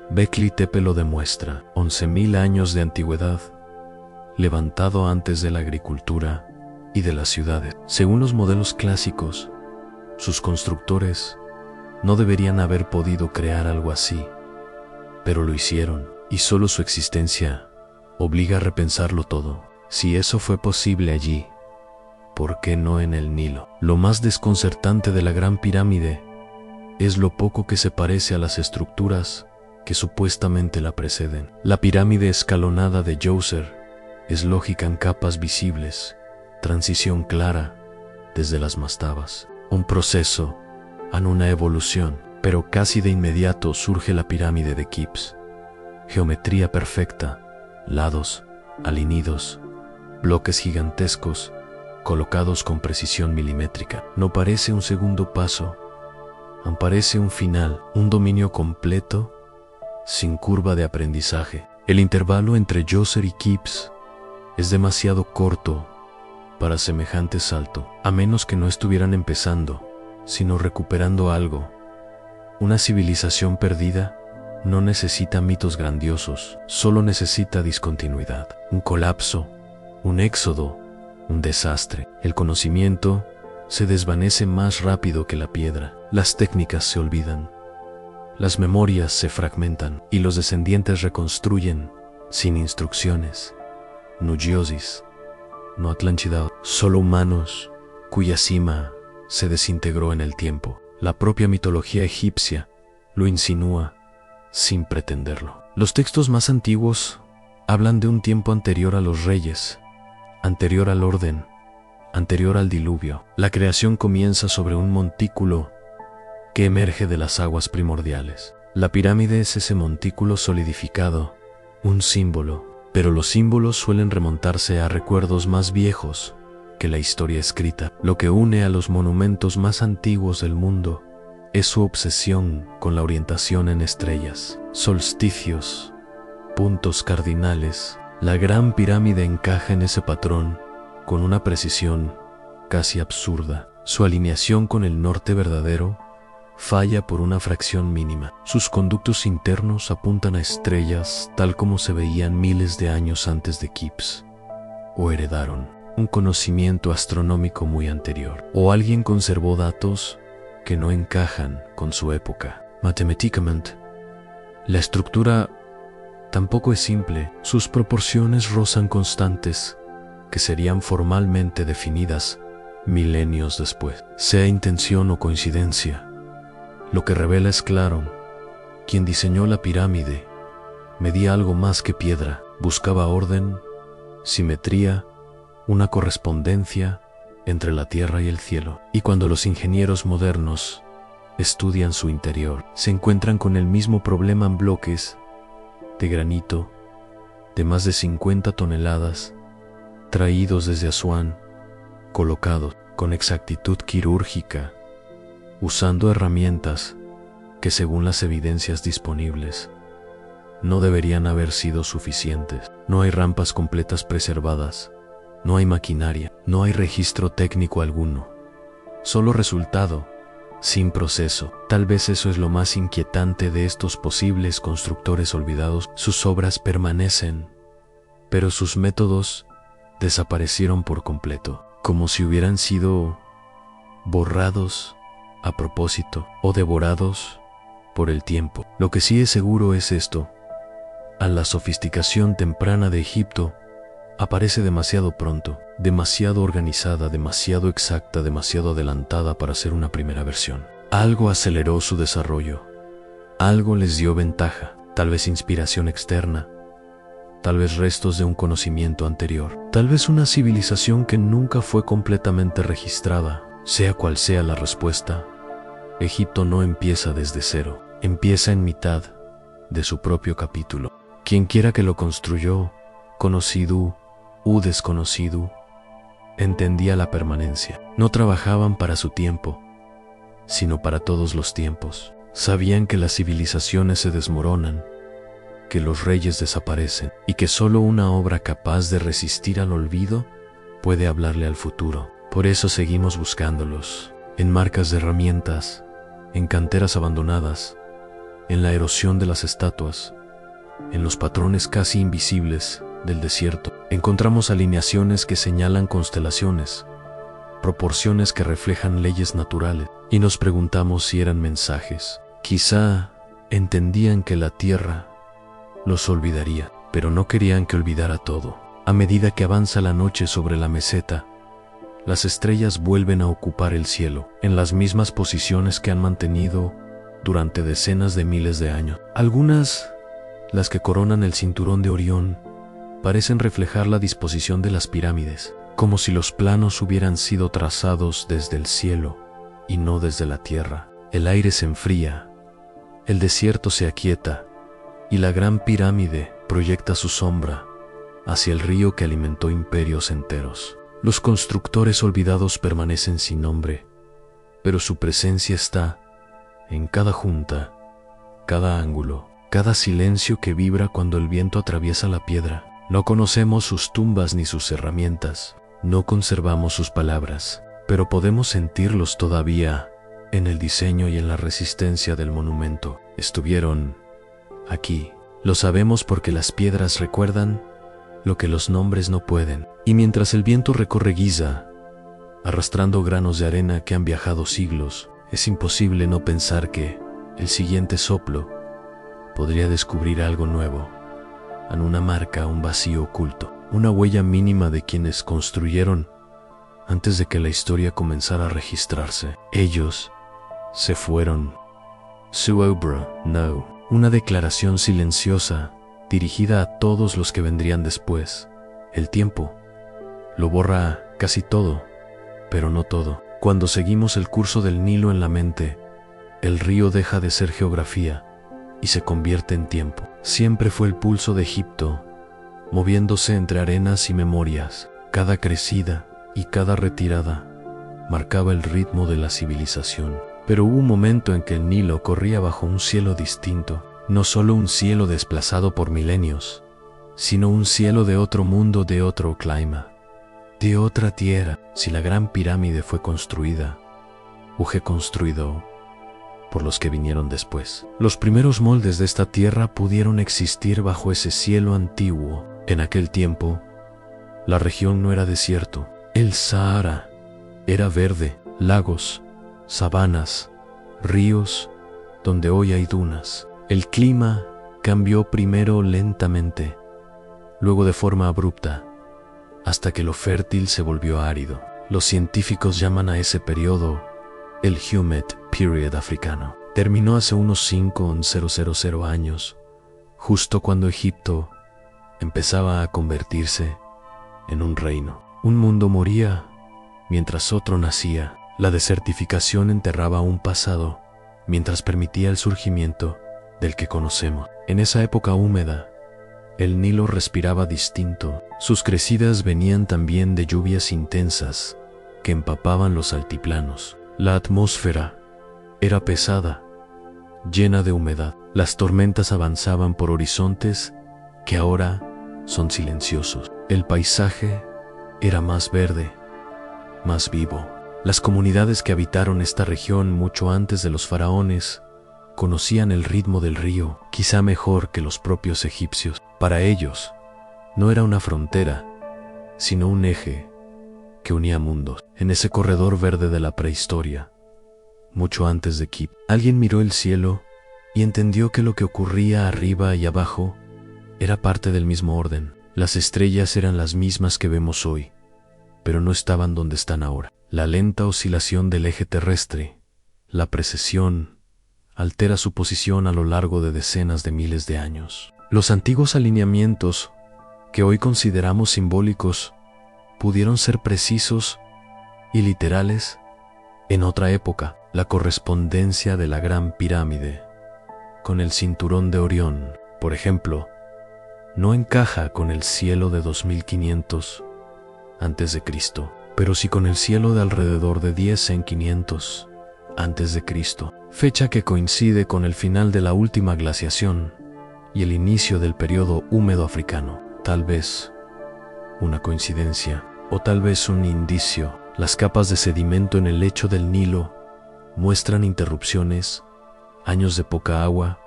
Göbekli Tepe lo demuestra: 11.000 años de antigüedad, levantado antes de la agricultura y de las ciudades. Según los modelos clásicos, sus constructores no deberían haber podido crear algo así, pero lo hicieron, y solo su existencia obliga a repensarlo todo. Si eso fue posible allí, ¿por qué no en el Nilo? Lo más desconcertante de la Gran Pirámide es lo poco que se parece a las estructuras que supuestamente la preceden. La pirámide escalonada de Djoser es lógica en capas visibles, transición clara desde las mastabas, un proceso en una evolución, pero casi de inmediato surge la pirámide de Keops. Geometría perfecta, lados alineados, bloques gigantescos colocados con precisión milimétrica. No parece un segundo paso, parece un final, un dominio completo, sin curva de aprendizaje. El intervalo entre Djoser y Keops es demasiado corto para semejante salto, a menos que no estuvieran empezando, sino recuperando algo. Una civilización perdida no necesita mitos grandiosos, solo necesita discontinuidad, un colapso, un éxodo, un desastre. El conocimiento se desvanece más rápido que la piedra, las técnicas se olvidan, las memorias se fragmentan y los descendientes reconstruyen sin instrucciones. Nugiosis, no Atlántida, solo humanos cuya cima se desintegró en el tiempo. La propia mitología egipcia lo insinúa sin pretenderlo. Los textos más antiguos hablan de un tiempo anterior a los reyes, anterior al orden, anterior al diluvio. La creación comienza sobre un montículo que emerge de las aguas primordiales. La pirámide es ese montículo solidificado, un símbolo, pero los símbolos suelen remontarse a recuerdos más viejos que la historia escrita. Lo que une a los monumentos más antiguos del mundo es su obsesión con la orientación en estrellas, solsticios, puntos cardinales. La Gran Pirámide encaja en ese patrón con una precisión casi absurda. Su alineación con el norte verdadero falla por una fracción mínima. Sus conductos internos apuntan a estrellas tal como se veían miles de años antes de Keops, o heredaron un conocimiento astronómico muy anterior, o alguien conservó datos que no encajan con su época. Matemáticamente, la estructura tampoco es simple. Sus proporciones rozan constantes que serían formalmente definidas milenios después. Sea intención o coincidencia, lo que revela es claro: quien diseñó la pirámide medía algo más que piedra, buscaba orden, simetría, una correspondencia entre la tierra y el cielo. Y cuando los ingenieros modernos estudian su interior, se encuentran con el mismo problema en bloques de granito de más de 50 toneladas, traídos desde Asuán, colocados con exactitud quirúrgica, usando herramientas que, según las evidencias disponibles, no deberían haber sido suficientes. No hay rampas completas preservadas, no hay maquinaria, no hay registro técnico alguno, solo resultado, sin proceso. Tal vez eso es lo más inquietante de estos posibles constructores olvidados. Sus obras permanecen, pero sus métodos desaparecieron por completo. como si hubieran sido borrados a propósito o devorados por el tiempo. Lo que sí es seguro es esto: a la sofisticación temprana de Egipto aparece demasiado pronto, demasiado organizada, demasiado exacta, demasiado adelantada para ser una primera versión. Algo aceleró su desarrollo, algo les dio ventaja, tal vez inspiración externa, tal vez restos de un conocimiento anterior, tal vez una civilización que nunca fue completamente registrada. Sea cual sea la respuesta, Egipto no empieza desde cero, empieza en mitad de su propio capítulo. Quienquiera que lo construyó, conocido u desconocido, entendía la permanencia. No trabajaban para su tiempo, sino para todos los tiempos. Sabían que las civilizaciones se desmoronan, que los reyes desaparecen y que solo una obra capaz de resistir al olvido puede hablarle al futuro. Por eso seguimos buscándolos, en marcas de herramientas, en canteras abandonadas, en la erosión de las estatuas, en los patrones casi invisibles del desierto. Encontramos alineaciones que señalan constelaciones, proporciones que reflejan leyes naturales, y nos preguntamos si eran mensajes. Quizá entendían que la tierra los olvidaría, pero no querían que olvidara todo. A medida que avanza la noche sobre la meseta, las estrellas vuelven a ocupar el cielo, en las mismas posiciones que han mantenido durante decenas de miles de años. Algunas, las que coronan el cinturón de Orión, parecen reflejar la disposición de las pirámides, como si los planos hubieran sido trazados desde el cielo y no desde la tierra. El aire se enfría, el desierto se aquieta, y la gran pirámide proyecta su sombra hacia el río que alimentó imperios enteros. Los constructores olvidados permanecen sin nombre, pero su presencia está en cada junta, cada ángulo, cada silencio que vibra cuando el viento atraviesa la piedra. No conocemos sus tumbas ni sus herramientas, no conservamos sus palabras, pero podemos sentirlos todavía en el diseño y en la resistencia del monumento. Estuvieron aquí. Lo sabemos porque las piedras recuerdan lo que los nombres no pueden. Y mientras el viento recorre Giza, arrastrando granos de arena que han viajado siglos, es imposible no pensar que el siguiente soplo podría descubrir algo nuevo, en una marca, un vacío oculto, una huella mínima de quienes construyeron antes de que la historia comenzara a registrarse. Ellos se fueron. Su obra, no. Una declaración silenciosa dirigida a todos los que vendrían después. El tiempo lo borra casi todo, pero no todo. Cuando seguimos el curso del Nilo en la mente, el río deja de ser geografía y se convierte en tiempo. Siempre fue el pulso de Egipto, moviéndose entre arenas y memorias. Cada crecida y cada retirada marcaba el ritmo de la civilización. Pero hubo un momento en que el Nilo corría bajo un cielo distinto. No solo un cielo desplazado por milenios, sino un cielo de otro mundo, de otro clima, de otra tierra. Si la gran pirámide fue construida, o fue construido por los que vinieron después. Los primeros moldes de esta tierra pudieron existir bajo ese cielo antiguo. En aquel tiempo, la región no era desierto. El Sahara era verde, lagos, sabanas, ríos, donde hoy hay dunas. El clima cambió primero lentamente, luego de forma abrupta, hasta que lo fértil se volvió árido. Los científicos llaman a ese periodo el Humid Period africano. Terminó hace unos 5,000 años, justo cuando Egipto empezaba a convertirse en un reino. Un mundo moría mientras otro nacía. La desertificación enterraba un pasado mientras permitía el surgimiento del que conocemos. En esa época húmeda, el Nilo respiraba distinto. Sus crecidas venían también de lluvias intensas que empapaban los altiplanos. La atmósfera era pesada, llena de humedad. Las tormentas avanzaban por horizontes que ahora son silenciosos. El paisaje era más verde, más vivo. Las comunidades que habitaron esta región mucho antes de los faraones conocían el ritmo del río, quizá mejor que los propios egipcios. Para ellos, no era una frontera, sino un eje, que unía mundos. En ese corredor verde de la prehistoria, mucho antes de Kip, alguien miró el cielo y entendió que lo que ocurría arriba y abajo era parte del mismo orden. Las estrellas eran las mismas que vemos hoy, pero no estaban donde están ahora. La lenta oscilación del eje terrestre, la precesión, altera su posición a lo largo de decenas de miles de años. Los antiguos alineamientos, que hoy consideramos simbólicos, pudieron ser precisos y literales en otra época. La correspondencia de la Gran Pirámide con el cinturón de Orión, por ejemplo, no encaja con el cielo de 2500 a.C., pero sí con el cielo de alrededor de 10 en 500 a.C., fecha que coincide con el final de la última glaciación y el inicio del periodo húmedo africano. Tal vez una coincidencia, o tal vez un indicio. Las capas de sedimento en el lecho del Nilo muestran interrupciones, años de poca agua,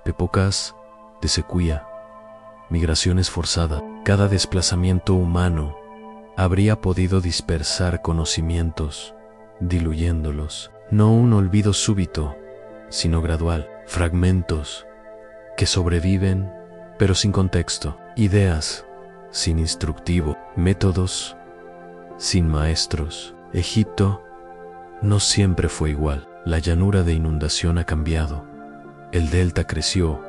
épocas de sequía, migraciones forzadas. Cada desplazamiento humano habría podido dispersar conocimientos, diluyéndolos. No un olvido súbito, sino gradual. Fragmentos que sobreviven, pero sin contexto. Ideas sin instructivo. Métodos sin maestros. Egipto no siempre fue igual. La llanura de inundación ha cambiado. El delta creció.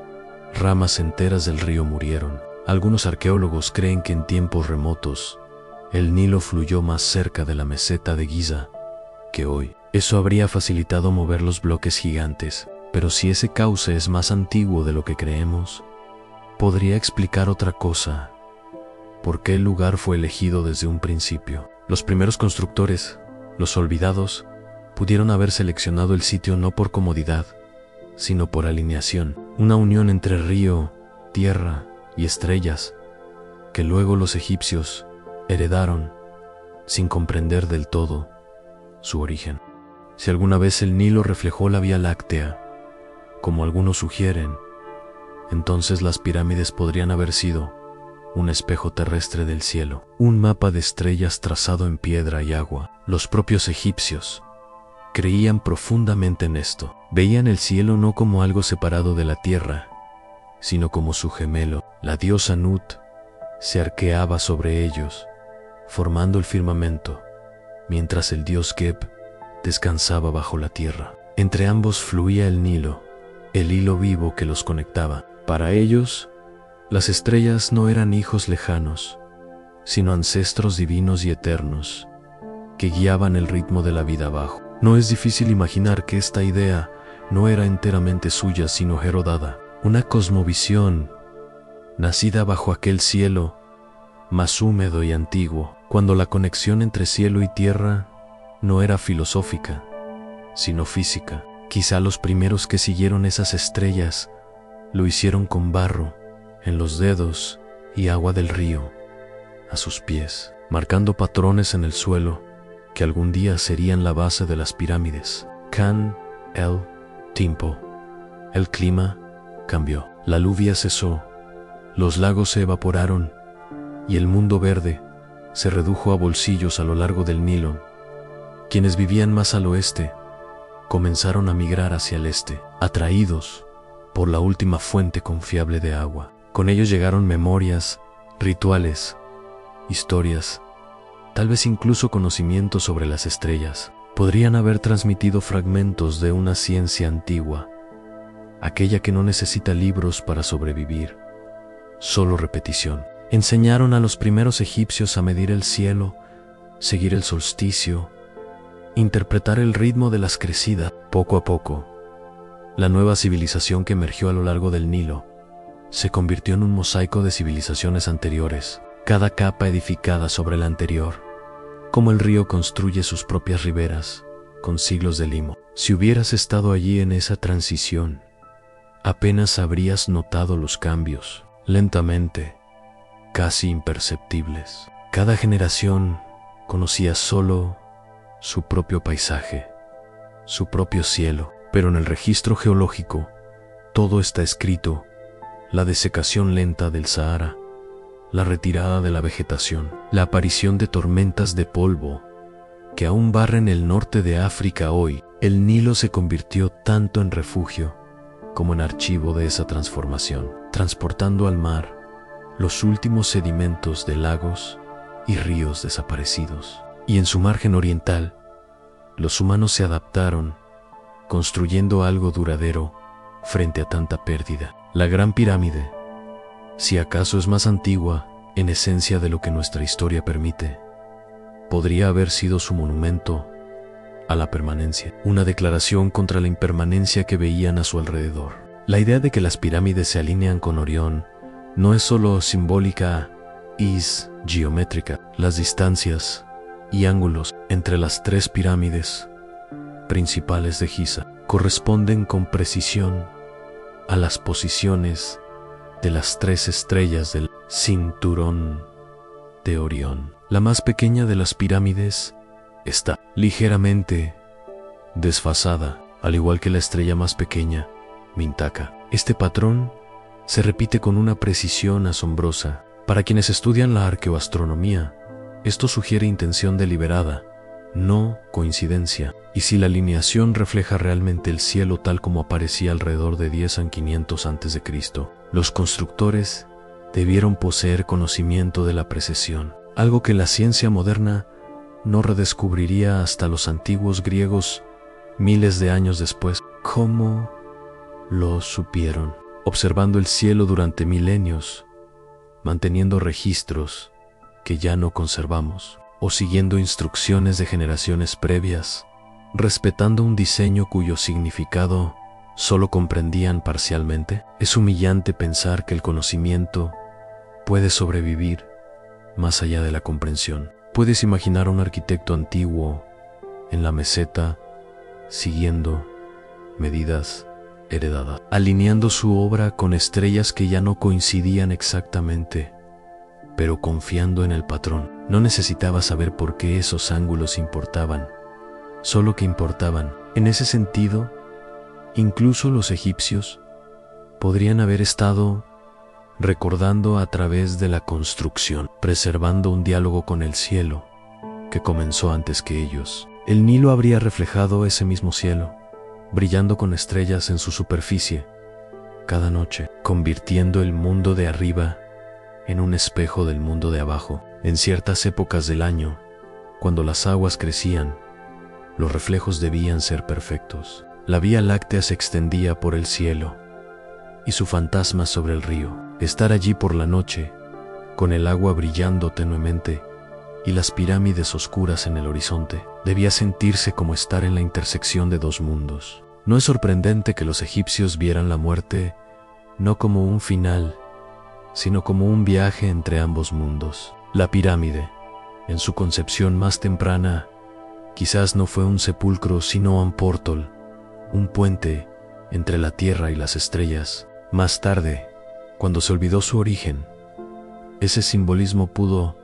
Ramas enteras del río murieron. Algunos arqueólogos creen que en tiempos remotos el Nilo fluyó más cerca de la meseta de Giza que hoy. Eso habría facilitado mover los bloques gigantes, pero si ese cauce es más antiguo de lo que creemos, podría explicar otra cosa. ¿Por qué el lugar fue elegido desde un principio? Los primeros constructores, los olvidados, pudieron haber seleccionado el sitio no por comodidad, sino por alineación, una unión entre río, tierra y estrellas, que luego los egipcios heredaron, sin comprender del todo su origen. Si alguna vez el Nilo reflejó la Vía Láctea, como algunos sugieren, entonces las pirámides podrían haber sido un espejo terrestre del cielo, un mapa de estrellas trazado en piedra y agua. Los propios egipcios creían profundamente en esto. Veían el cielo no como algo separado de la tierra, sino como su gemelo. La diosa Nut se arqueaba sobre ellos, formando el firmamento, mientras el dios Geb descansaba bajo la tierra. Entre ambos fluía el Nilo, el hilo vivo que los conectaba. Para ellos, las estrellas no eran hijos lejanos, sino ancestros divinos y eternos, que guiaban el ritmo de la vida abajo. No es difícil imaginar que esta idea no era enteramente suya, sino heredada, una cosmovisión nacida bajo aquel cielo más húmedo y antiguo, cuando la conexión entre cielo y tierra no era filosófica, sino física. Quizá los primeros que siguieron esas estrellas lo hicieron con barro en los dedos y agua del río a sus pies, marcando patrones en el suelo que algún día serían la base de las pirámides. Can el tiempo. El clima cambió. La lluvia cesó, los lagos se evaporaron y el mundo verde se redujo a bolsillos a lo largo del Nilo. Quienes vivían más al oeste comenzaron a migrar hacia el este, atraídos por la última fuente confiable de agua. Con ellos llegaron memorias, rituales, historias, tal vez incluso conocimientos sobre las estrellas. Podrían haber transmitido fragmentos de una ciencia antigua, aquella que no necesita libros para sobrevivir, solo repetición. Enseñaron a los primeros egipcios a medir el cielo, seguir el solsticio, interpretar el ritmo de las crecidas. Poco a poco, la nueva civilización que emergió a lo largo del Nilo se convirtió en un mosaico de civilizaciones anteriores, cada capa edificada sobre la anterior, como el río construye sus propias riberas, con siglos de limo. Si hubieras estado allí en esa transición, apenas habrías notado los cambios, lentamente, casi imperceptibles. Cada generación conocía solo su propio paisaje, su propio cielo, pero en el registro geológico todo está escrito: la desecación lenta del Sahara, la retirada de la vegetación, la aparición de tormentas de polvo que aún barren el norte de África hoy. El Nilo se convirtió tanto en refugio como en archivo de esa transformación, transportando al mar los últimos sedimentos de lagos y ríos desaparecidos. Y en su margen oriental, los humanos se adaptaron, construyendo algo duradero frente a tanta pérdida. La Gran Pirámide, si acaso es más antigua en esencia de lo que nuestra historia permite, podría haber sido su monumento a la permanencia, una declaración contra la impermanencia que veían a su alrededor. La idea de que las pirámides se alinean con Orión no es solo simbólica, es geométrica. Las distancias y ángulos entre las tres pirámides principales de Giza corresponden con precisión a las posiciones de las tres estrellas del cinturón de Orión. La más pequeña de las pirámides está ligeramente desfasada, al igual que la estrella más pequeña, Mintaka. Este patrón se repite con una precisión asombrosa. Para quienes estudian la arqueoastronomía, esto sugiere intención deliberada, no coincidencia. Y si la alineación refleja realmente el cielo tal como aparecía alrededor de 10 a 500 a.C., los constructores debieron poseer conocimiento de la precesión, algo que la ciencia moderna no redescubriría hasta los antiguos griegos miles de años después. ¿Cómo lo supieron? Observando el cielo durante milenios, manteniendo registros que ya no conservamos, o siguiendo instrucciones de generaciones previas, respetando un diseño cuyo significado solo comprendían parcialmente. Es humillante pensar que el conocimiento puede sobrevivir más allá de la comprensión. Puedes imaginar a un arquitecto antiguo en la meseta siguiendo medidas heredadas, alineando su obra con estrellas que ya no coincidían exactamente, pero confiando en el patrón. No necesitaba saber por qué esos ángulos importaban, solo que importaban. En ese sentido, incluso los egipcios podrían haber estado recordando a través de la construcción, preservando un diálogo con el cielo que comenzó antes que ellos. El Nilo habría reflejado ese mismo cielo, brillando con estrellas en su superficie cada noche, convirtiendo el mundo de arriba en un espejo del mundo de abajo. En ciertas épocas del año, cuando las aguas crecían, los reflejos debían ser perfectos. La Vía Láctea se extendía por el cielo y su fantasma sobre el río. Estar allí por la noche, con el agua brillando tenuemente y las pirámides oscuras en el horizonte, debía sentirse como estar en la intersección de dos mundos. No es sorprendente que los egipcios vieran la muerte no como un final, sino como un viaje entre ambos mundos. La pirámide, en su concepción más temprana, quizás no fue un sepulcro sino un portal, un puente entre la tierra y las estrellas. Más tarde, cuando se olvidó su origen, ese simbolismo pudo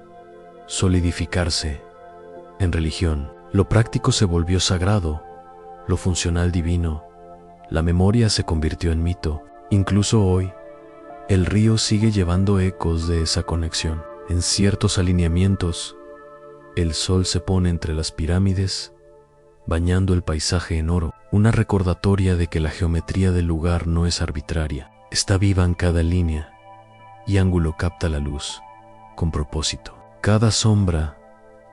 solidificarse en religión. Lo práctico se volvió sagrado, lo funcional divino, la memoria se convirtió en mito. Incluso hoy, el río sigue llevando ecos de esa conexión. En ciertos alineamientos, el sol se pone entre las pirámides, bañando el paisaje en oro, una recordatoria de que la geometría del lugar no es arbitraria, está viva en cada línea y ángulo capta la luz con propósito. Cada sombra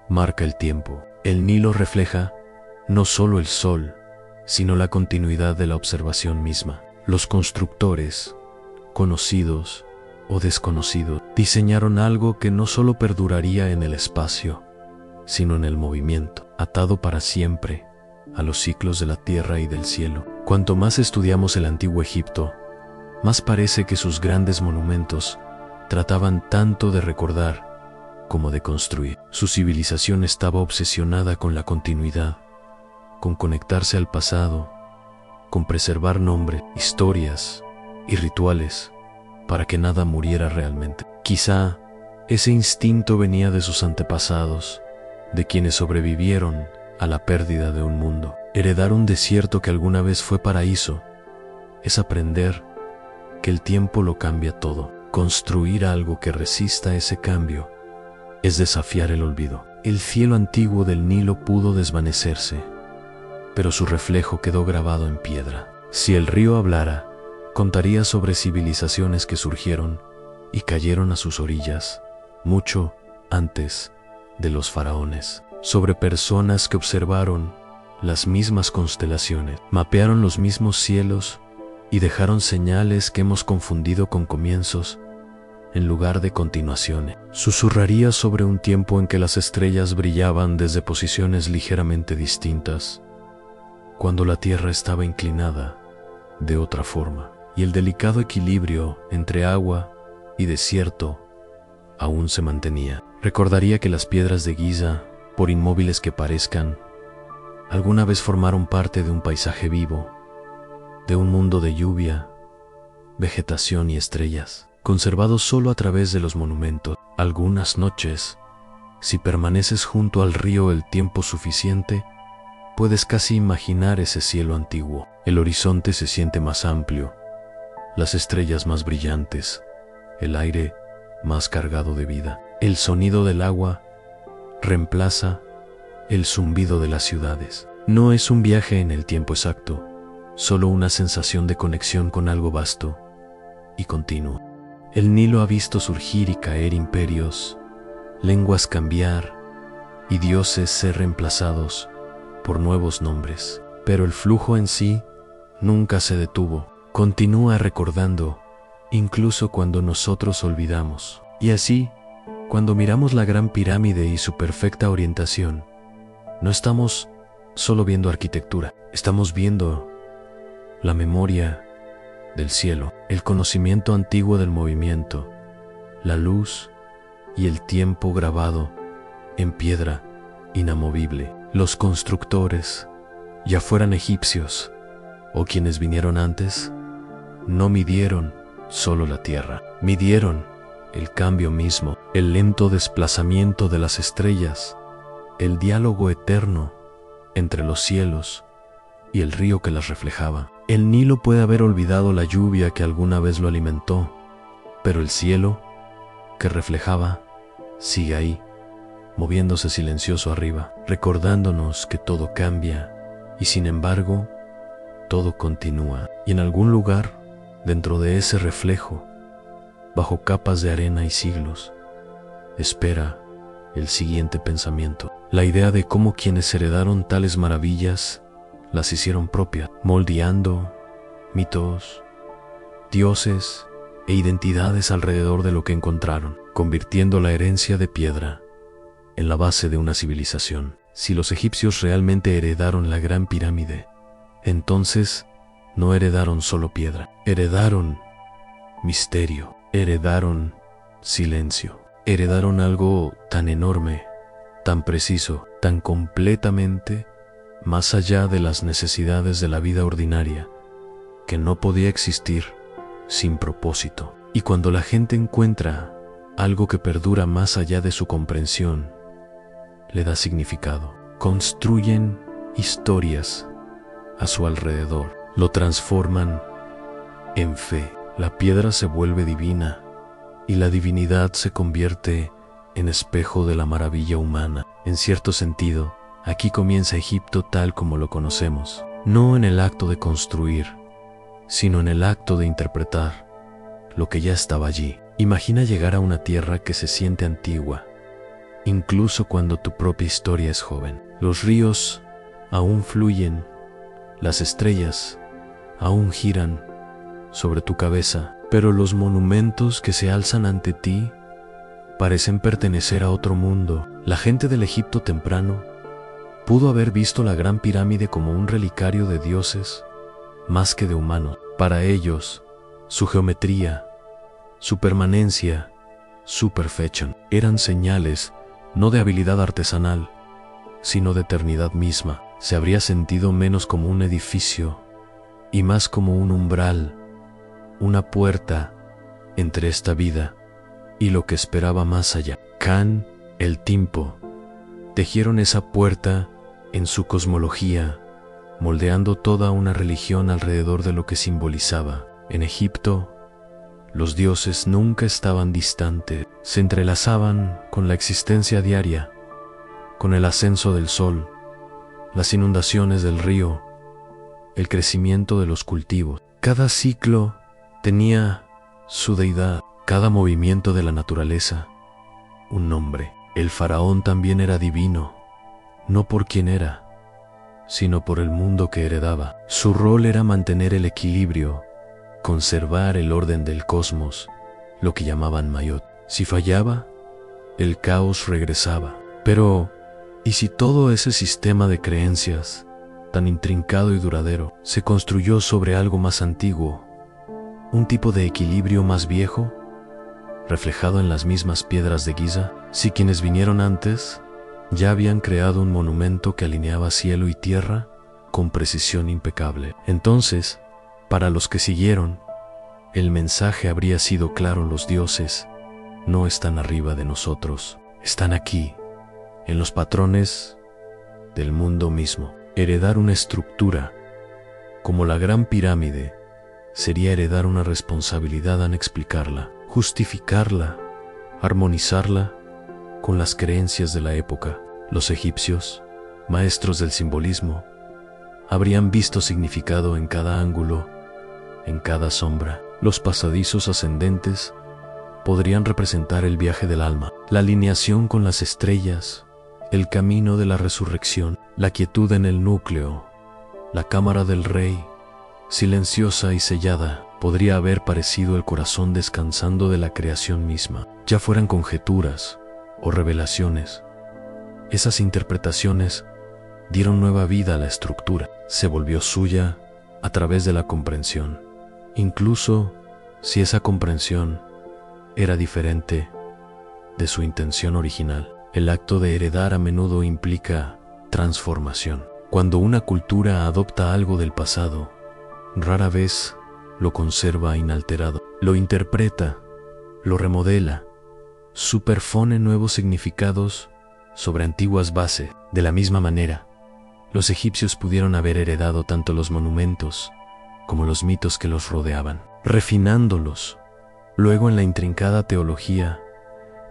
marca el tiempo. El Nilo refleja no solo el sol, sino la continuidad de la observación misma. Los constructores, conocidos o desconocidos, diseñaron algo que no solo perduraría en el espacio, sino en el movimiento, atado para siempre a los ciclos de la tierra y del cielo. Cuanto más estudiamos el antiguo Egipto, más parece que sus grandes monumentos trataban tanto de recordar como de construir. Su civilización estaba obsesionada con la continuidad, con conectarse al pasado, con preservar nombres, historias y rituales para que nada muriera realmente. Quizá ese instinto venía de sus antepasados, de quienes sobrevivieron a la pérdida de un mundo. Heredar un desierto que alguna vez fue paraíso es aprender que el tiempo lo cambia todo. Construir algo que resista ese cambio es desafiar el olvido. El cielo antiguo del Nilo pudo desvanecerse, pero su reflejo quedó grabado en piedra. Si el río hablara, contaría sobre civilizaciones que surgieron y cayeron a sus orillas mucho antes de los faraones, sobre personas que observaron las mismas constelaciones, mapearon los mismos cielos y dejaron señales que hemos confundido con comienzos en lugar de continuaciones. Susurraría sobre un tiempo en que las estrellas brillaban desde posiciones ligeramente distintas, cuando la Tierra estaba inclinada de otra forma, y el delicado equilibrio entre agua y desierto aún se mantenía. Recordaría que las piedras de Giza, por inmóviles que parezcan, alguna vez formaron parte de un paisaje vivo, de un mundo de lluvia, vegetación y estrellas, conservados solo a través de los monumentos. Algunas noches, si permaneces junto al río el tiempo suficiente, puedes casi imaginar ese cielo antiguo. El horizonte se siente más amplio, las estrellas más brillantes, el aire más cargado de vida. El sonido del agua reemplaza el zumbido de las ciudades. No es un viaje en el tiempo exacto, solo una sensación de conexión con algo vasto y continuo. El Nilo ha visto surgir y caer imperios, lenguas cambiar y dioses ser reemplazados por nuevos nombres, pero el flujo en sí nunca se detuvo. Continúa recordando, incluso cuando nosotros olvidamos. Y así, cuando miramos la Gran Pirámide y su perfecta orientación, no estamos solo viendo arquitectura, estamos viendo la memoria del cielo, el conocimiento antiguo del movimiento, la luz y el tiempo grabado en piedra inamovible. Los constructores, ya fueran egipcios o quienes vinieron antes, no midieron solo la tierra, midieron el cambio mismo, el lento desplazamiento de las estrellas, el diálogo eterno entre los cielos y el río que las reflejaba. El Nilo puede haber olvidado la lluvia que alguna vez lo alimentó, pero el cielo que reflejaba sigue ahí, moviéndose silencioso arriba, recordándonos que todo cambia y sin embargo todo continúa. Y en algún lugar, dentro de ese reflejo, bajo capas de arena y siglos, espera el siguiente pensamiento, la idea de cómo quienes heredaron tales maravillas las hicieron propias, moldeando mitos, dioses e identidades alrededor de lo que encontraron, convirtiendo la herencia de piedra en la base de una civilización. Si los egipcios realmente heredaron la Gran Pirámide, entonces no heredaron solo piedra, heredaron misterio, heredaron silencio, heredaron algo tan enorme, tan preciso, tan completamente más allá de las necesidades de la vida ordinaria, que no podía existir sin propósito. Y cuando la gente encuentra algo que perdura más allá de su comprensión, le da significado. Construyen historias a su alrededor, lo transforman en fe. La piedra se vuelve divina y la divinidad se convierte en espejo de la maravilla humana. En cierto sentido, aquí comienza Egipto tal como lo conocemos, no en el acto de construir, sino en el acto de interpretar lo que ya estaba allí. Imagina llegar a una tierra que se siente antigua, incluso cuando tu propia historia es joven. Los ríos aún fluyen, las estrellas aún giran sobre tu cabeza, pero los monumentos que se alzan ante ti parecen pertenecer a otro mundo. La gente del Egipto temprano pudo haber visto la Gran Pirámide como un relicario de dioses más que de humanos. Para ellos, su geometría, su permanencia, su perfección eran señales no de habilidad artesanal, sino de eternidad misma. Se habría sentido menos como un edificio y más como un umbral, una puerta entre esta vida y lo que esperaba más allá. Can, el Timpo, tejieron esa puerta en su cosmología, moldeando toda una religión alrededor de lo que simbolizaba. En Egipto, Los dioses nunca estaban distantes, se entrelazaban con la existencia diaria, con el ascenso del sol, las inundaciones del río, el crecimiento de los cultivos. Cada ciclo tenía su deidad, cada movimiento de la naturaleza, un nombre. El faraón también era divino, no por quien era, sino por el mundo que heredaba. Su rol era mantener el equilibrio, conservar el orden del cosmos, lo que llamaban Mayot. Si fallaba, el caos regresaba. Pero, ¿y si todo ese sistema de creencias, tan intrincado y duradero, se construyó sobre algo más antiguo, un tipo de equilibrio más viejo, reflejado en las mismas piedras de Giza? Si quienes vinieron antes ya habían creado un monumento que alineaba cielo y tierra con precisión impecable, entonces, para los que siguieron, el mensaje habría sido claro: los dioses no están arriba de nosotros, están aquí, en los patrones del mundo mismo. Heredar una estructura, como la Gran Pirámide, sería heredar una responsabilidad en explicarla, justificarla, armonizarla con las creencias de la época. Los egipcios, maestros del simbolismo, habrían visto significado en cada ángulo, en cada sombra. Los pasadizos ascendentes podrían representar el viaje del alma, la alineación con las estrellas, el camino de la resurrección, la quietud en el núcleo, la cámara del rey, silenciosa y sellada, podría haber parecido el corazón descansando de la creación misma. Ya fueran conjeturas o revelaciones, esas interpretaciones dieron nueva vida a la estructura. Se volvió suya a través de la comprensión, incluso si esa comprensión era diferente de su intención original. El acto de heredar a menudo implica transformación. Cuando una cultura adopta algo del pasado, rara vez lo conserva inalterado. Lo interpreta, lo remodela, superpone nuevos significados sobre antiguas bases. De la misma manera, los egipcios pudieron haber heredado tanto los monumentos como los mitos que los rodeaban, refinándolos luego en la intrincada teología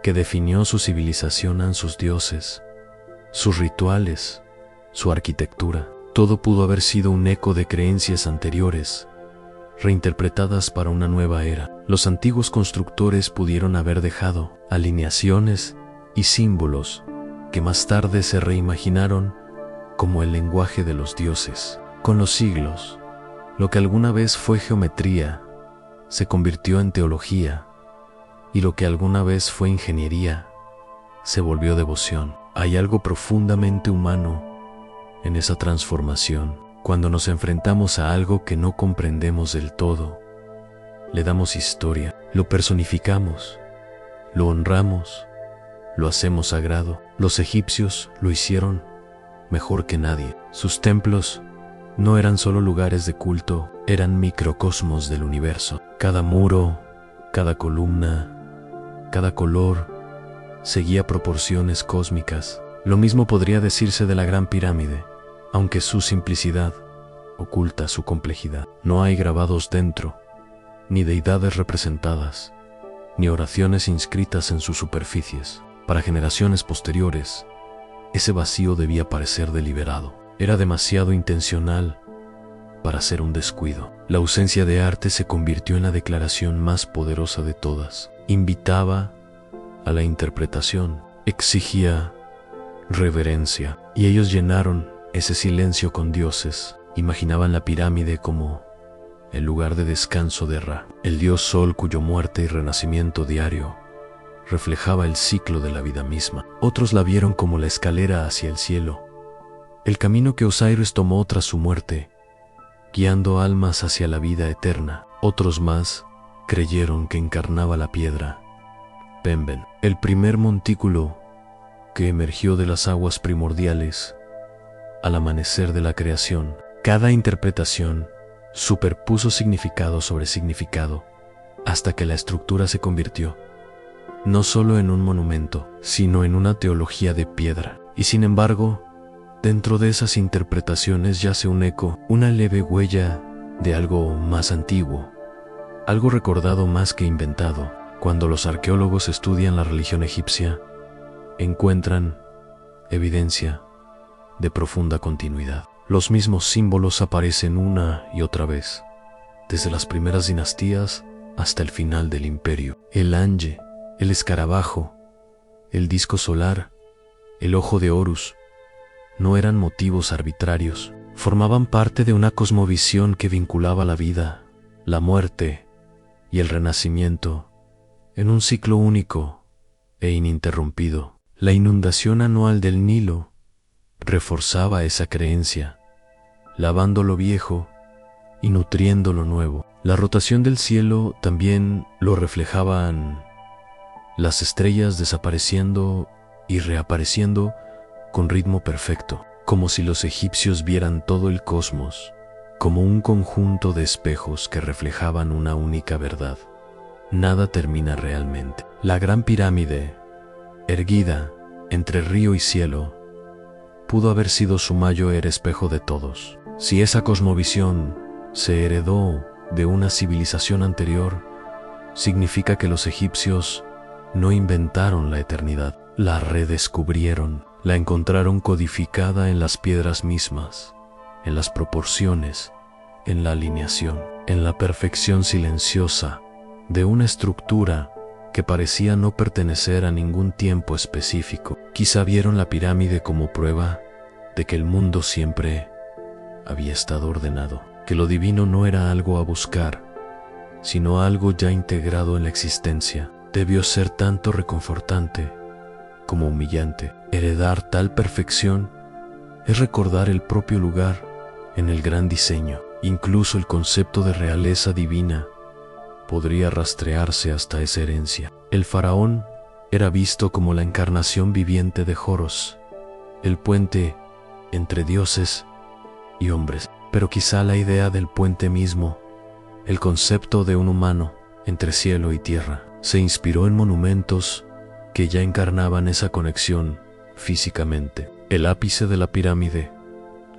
que definió su civilización, a sus dioses, sus rituales, su arquitectura. Todo pudo haber sido un eco de creencias anteriores, reinterpretadas para una nueva era. Los antiguos constructores pudieron haber dejado alineaciones y símbolos que más tarde se reimaginaron como el lenguaje de los dioses. Con los siglos, lo que alguna vez fue geometría se convirtió en teología, y lo que alguna vez fue ingeniería se volvió devoción. Hay algo profundamente humano en esa transformación. Cuando nos enfrentamos a algo que no comprendemos del todo, le damos historia, lo personificamos, lo honramos, lo hacemos sagrado. Los egipcios lo hicieron mejor que nadie. Sus templos no eran solo lugares de culto, eran microcosmos del universo. Cada muro, cada columna, cada color seguía proporciones cósmicas. Lo mismo podría decirse de la Gran Pirámide, aunque su simplicidad oculta su complejidad. No hay grabados dentro, ni deidades representadas, ni oraciones inscritas en sus superficies. Para generaciones posteriores, ese vacío debía parecer deliberado. Era demasiado intencional para ser un descuido. La ausencia de arte se convirtió en la declaración más poderosa de todas. Invitaba a la interpretación, exigía reverencia, y ellos llenaron ese silencio con dioses. Imaginaban la pirámide como el lugar de descanso de Ra, el dios sol cuyo muerte y renacimiento diario reflejaba el ciclo de la vida misma. Otros la vieron como la escalera hacia el cielo, el camino que Osiris tomó tras su muerte, guiando almas hacia la vida eterna. Otros más creyeron que encarnaba la piedra Pemben, el primer montículo que emergió de las aguas primordiales al amanecer de la creación. Cada interpretación superpuso significado sobre significado hasta que la estructura se convirtió no solo en un monumento, sino en una teología de piedra. Y sin embargo, dentro de esas interpretaciones yace un eco, una leve huella de algo más antiguo, algo recordado más que inventado. Cuando los arqueólogos estudian la religión egipcia, encuentran evidencia de profunda continuidad. Los mismos símbolos aparecen una y otra vez, desde las primeras dinastías hasta el final del imperio. El anje, el escarabajo, el disco solar, el ojo de Horus, no eran motivos arbitrarios, formaban parte de una cosmovisión que vinculaba la vida, la muerte y el renacimiento en un ciclo único e ininterrumpido. La inundación anual del Nilo reforzaba esa creencia, lavando lo viejo y nutriendo lo nuevo. La rotación del cielo también lo reflejaban las estrellas desapareciendo y reapareciendo con ritmo perfecto, como si los egipcios vieran todo el cosmos como un conjunto de espejos que reflejaban una única verdad. Nada termina realmente. La gran pirámide, erguida entre río y cielo, pudo haber sido su mayor espejo de todos. Si esa cosmovisión se heredó de una civilización anterior, significa que los egipcios no inventaron la eternidad, la redescubrieron, la encontraron codificada en las piedras mismas, en las proporciones, en la alineación, en la perfección silenciosa de una estructura que parecía no pertenecer a ningún tiempo específico. Quizá vieron la pirámide como prueba de que el mundo siempre había estado ordenado, que lo divino no era algo a buscar, sino algo ya integrado en la existencia. Debió ser tanto reconfortante como humillante. Heredar tal perfección es recordar el propio lugar en el gran diseño. Incluso el concepto de realeza divina podría rastrearse hasta esa herencia. El faraón era visto como la encarnación viviente de Horus, el puente entre dioses y hombres. Pero quizá la idea del puente mismo, el concepto de un humano entre cielo y tierra, se inspiró en monumentos que ya encarnaban esa conexión físicamente. El ápice de la pirámide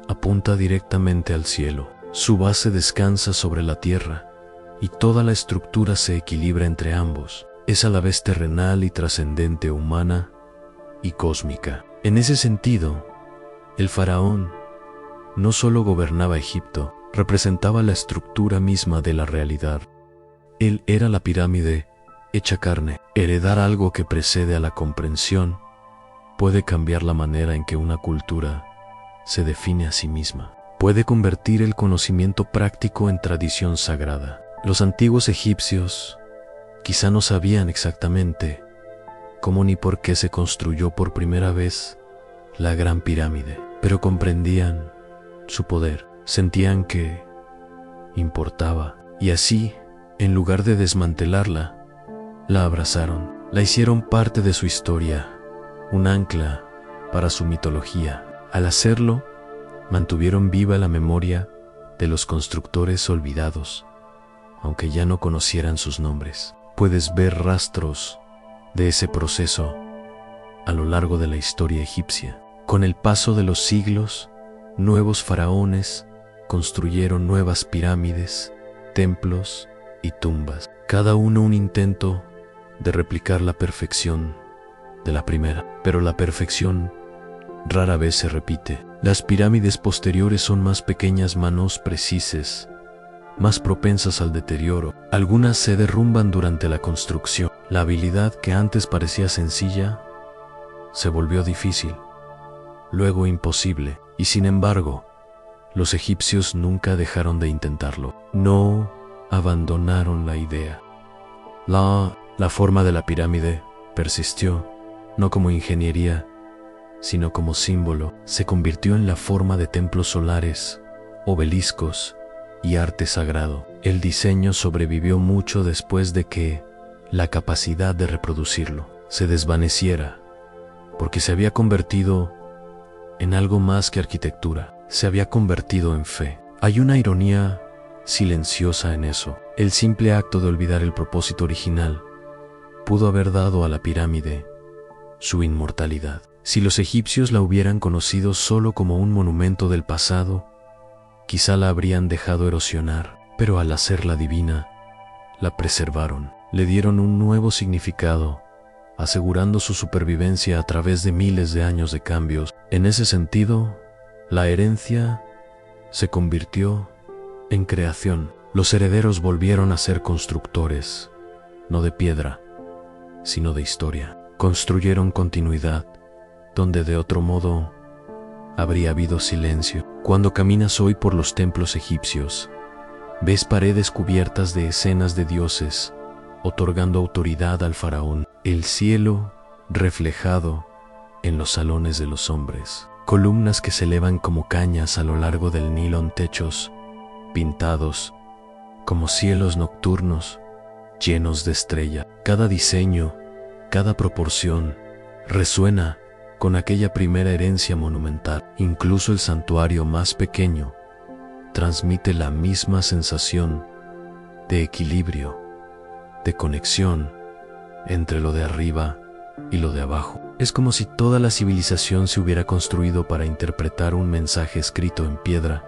apunta directamente al cielo. Su base descansa sobre la tierra y toda la estructura se equilibra entre ambos. Es a la vez terrenal y trascendente, humana y cósmica. En ese sentido, el faraón no solo gobernaba Egipto, representaba la estructura misma de la realidad. Él era la pirámide hecha carne. Heredar algo que precede a la comprensión puede cambiar la manera en que una cultura se define a sí misma. Puede convertir el conocimiento práctico en tradición sagrada. Los antiguos egipcios quizá no sabían exactamente cómo ni por qué se construyó por primera vez la Gran Pirámide, pero comprendían su poder, sentían que importaba, y así, en lugar de desmantelarla, la abrazaron, la hicieron parte de su historia, un ancla para su mitología. Al hacerlo, mantuvieron viva la memoria de los constructores olvidados, aunque ya no conocieran sus nombres. Puedes ver rastros de ese proceso a lo largo de la historia egipcia. Con el paso de los siglos, nuevos faraones construyeron nuevas pirámides, templos y tumbas, cada uno un intento de replicar la perfección de la primera. Pero la perfección rara vez se repite. Las pirámides posteriores son más pequeñas, menos precisas, más propensas al deterioro. Algunas se derrumban durante la construcción. La habilidad que antes parecía sencilla se volvió difícil, luego imposible, y sin embargo, los egipcios nunca dejaron de intentarlo. No abandonaron la idea. La forma de la pirámide persistió, no como ingeniería, sino como símbolo. Se convirtió en la forma de templos solares, obeliscos y arte sagrado. El diseño sobrevivió mucho después de que la capacidad de reproducirlo se desvaneciera, porque se había convertido en algo más que arquitectura, se había convertido en fe. Hay una ironía silenciosa en eso. El simple acto de olvidar el propósito original pudo haber dado a la pirámide su inmortalidad. Si los egipcios la hubieran conocido solo como un monumento del pasado, quizá la habrían dejado erosionar, pero al hacerla divina, la preservaron, le dieron un nuevo significado, asegurando su supervivencia a través de miles de años de cambios. En ese sentido, la herencia se convirtió en creación. Los herederos volvieron a ser constructores, no de piedra, sino de historia. Construyeron continuidad, donde de otro modo habría habido silencio. Cuando caminas hoy por los templos egipcios, ves paredes cubiertas de escenas de dioses, otorgando autoridad al faraón, el cielo reflejado en los salones de los hombres, columnas que se elevan como cañas a lo largo del Nilo en techos pintados como cielos nocturnos llenos de estrella. Cada diseño, cada proporción resuena con aquella primera herencia monumental. Incluso el santuario más pequeño transmite la misma sensación de equilibrio, de conexión entre lo de arriba y lo de abajo. Es como si toda la civilización se hubiera construido para interpretar un mensaje escrito en piedra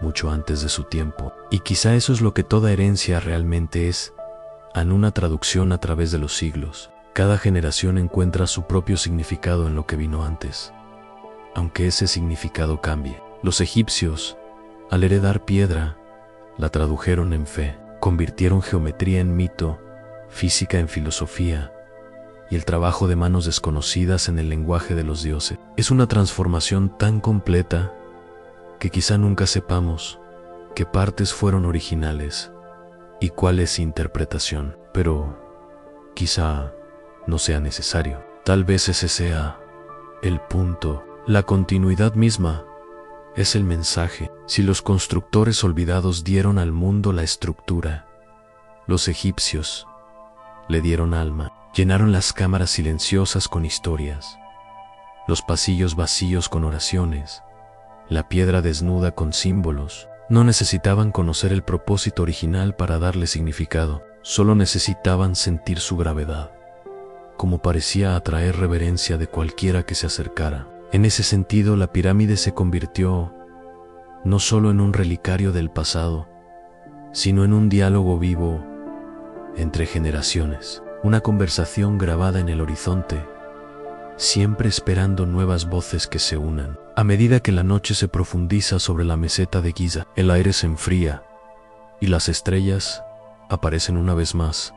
mucho antes de su tiempo. Y quizá eso es lo que toda herencia realmente es, en una traducción a través de los siglos. Cada generación encuentra su propio significado en lo que vino antes, aunque ese significado cambie. Los egipcios, al heredar piedra, la tradujeron en fe, convirtieron geometría en mito, física en filosofía, y el trabajo de manos desconocidas en el lenguaje de los dioses. Es una transformación tan completa que quizá nunca sepamos qué partes fueron originales y cuál es interpretación, pero quizá no sea necesario. Tal vez ese sea el punto. La continuidad misma es el mensaje. Si los constructores olvidados dieron al mundo la estructura, los egipcios le dieron alma, llenaron las cámaras silenciosas con historias, los pasillos vacíos con oraciones, la piedra desnuda con símbolos. No necesitaban conocer el propósito original para darle significado, solo necesitaban sentir su gravedad, como parecía atraer reverencia de cualquiera que se acercara. En ese sentido, la pirámide se convirtió no solo en un relicario del pasado, sino en un diálogo vivo entre generaciones, una conversación grabada en el horizonte, siempre esperando nuevas voces que se unan. A medida que la noche se profundiza sobre la meseta de Giza, el aire se enfría y las estrellas aparecen una vez más,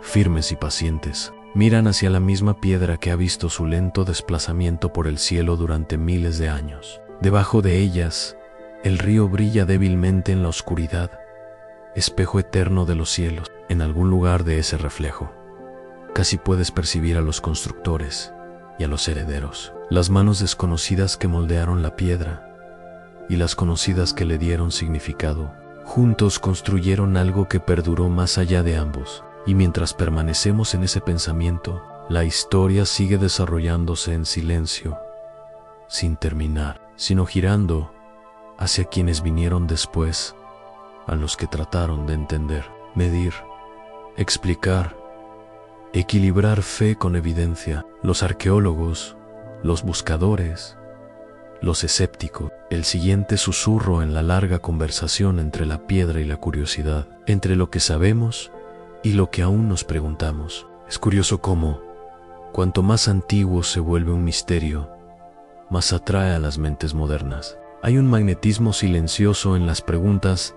firmes y pacientes. Miran hacia la misma piedra que ha visto su lento desplazamiento por el cielo durante miles de años. Debajo de ellas, el río brilla débilmente en la oscuridad, espejo eterno de los cielos. En algún lugar de ese reflejo, casi puedes percibir a los constructores y a los herederos, las manos desconocidas que moldearon la piedra y las conocidas que le dieron significado. Juntos construyeron algo que perduró más allá de ambos. Y mientras permanecemos en ese pensamiento, la historia sigue desarrollándose en silencio, sin terminar, sino girando hacia quienes vinieron después, a los que trataron de entender, medir, explicar, equilibrar fe con evidencia. Los arqueólogos, los buscadores, los escépticos. El siguiente susurro en la larga conversación entre la piedra y la curiosidad, entre lo que sabemos y lo que aún nos preguntamos. Es curioso cómo, cuanto más antiguo se vuelve un misterio, más atrae a las mentes modernas. Hay un magnetismo silencioso en las preguntas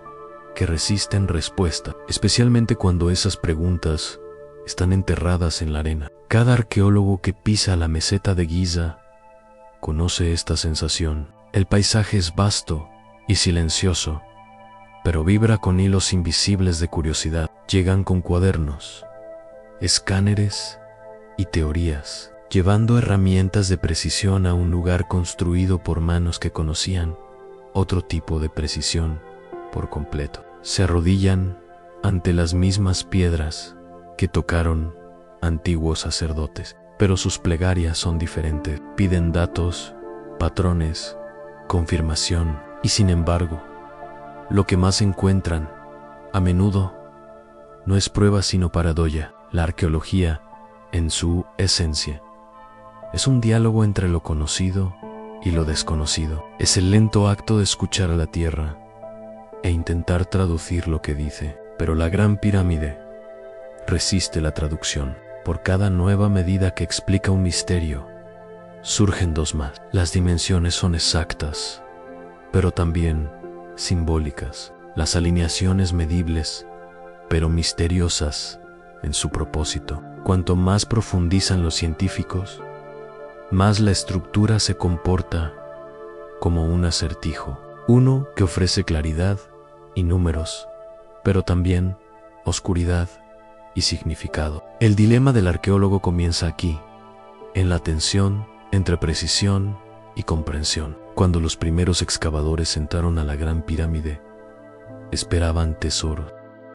que resisten respuesta, especialmente cuando esas preguntas están enterradas en la arena. Cada arqueólogo que pisa la meseta de Giza conoce esta sensación. El paisaje es vasto y silencioso, pero vibra con hilos invisibles de curiosidad. Llegan con cuadernos, escáneres y teorías, llevando herramientas de precisión a un lugar construido por manos que conocían otro tipo de precisión por completo. Se arrodillan ante las mismas piedras que tocaron antiguos sacerdotes, pero sus plegarias son diferentes. Piden datos, patrones, confirmación, y sin embargo, lo que más encuentran, a menudo, no es prueba sino paradoja. La arqueología, en su esencia, es un diálogo entre lo conocido y lo desconocido. Es el lento acto de escuchar a la tierra e intentar traducir lo que dice. Pero la Gran Pirámide resiste la traducción. Por cada nueva medida que explica un misterio, surgen dos más. Las dimensiones son exactas, pero también simbólicas. Las alineaciones medibles, pero misteriosas en su propósito. Cuanto más profundizan los científicos, más la estructura se comporta como un acertijo. Uno que ofrece claridad y números, pero también oscuridad y significado. El dilema del arqueólogo comienza aquí, en la tensión entre precisión y comprensión. Cuando los primeros excavadores entraron a la Gran Pirámide, esperaban tesoros.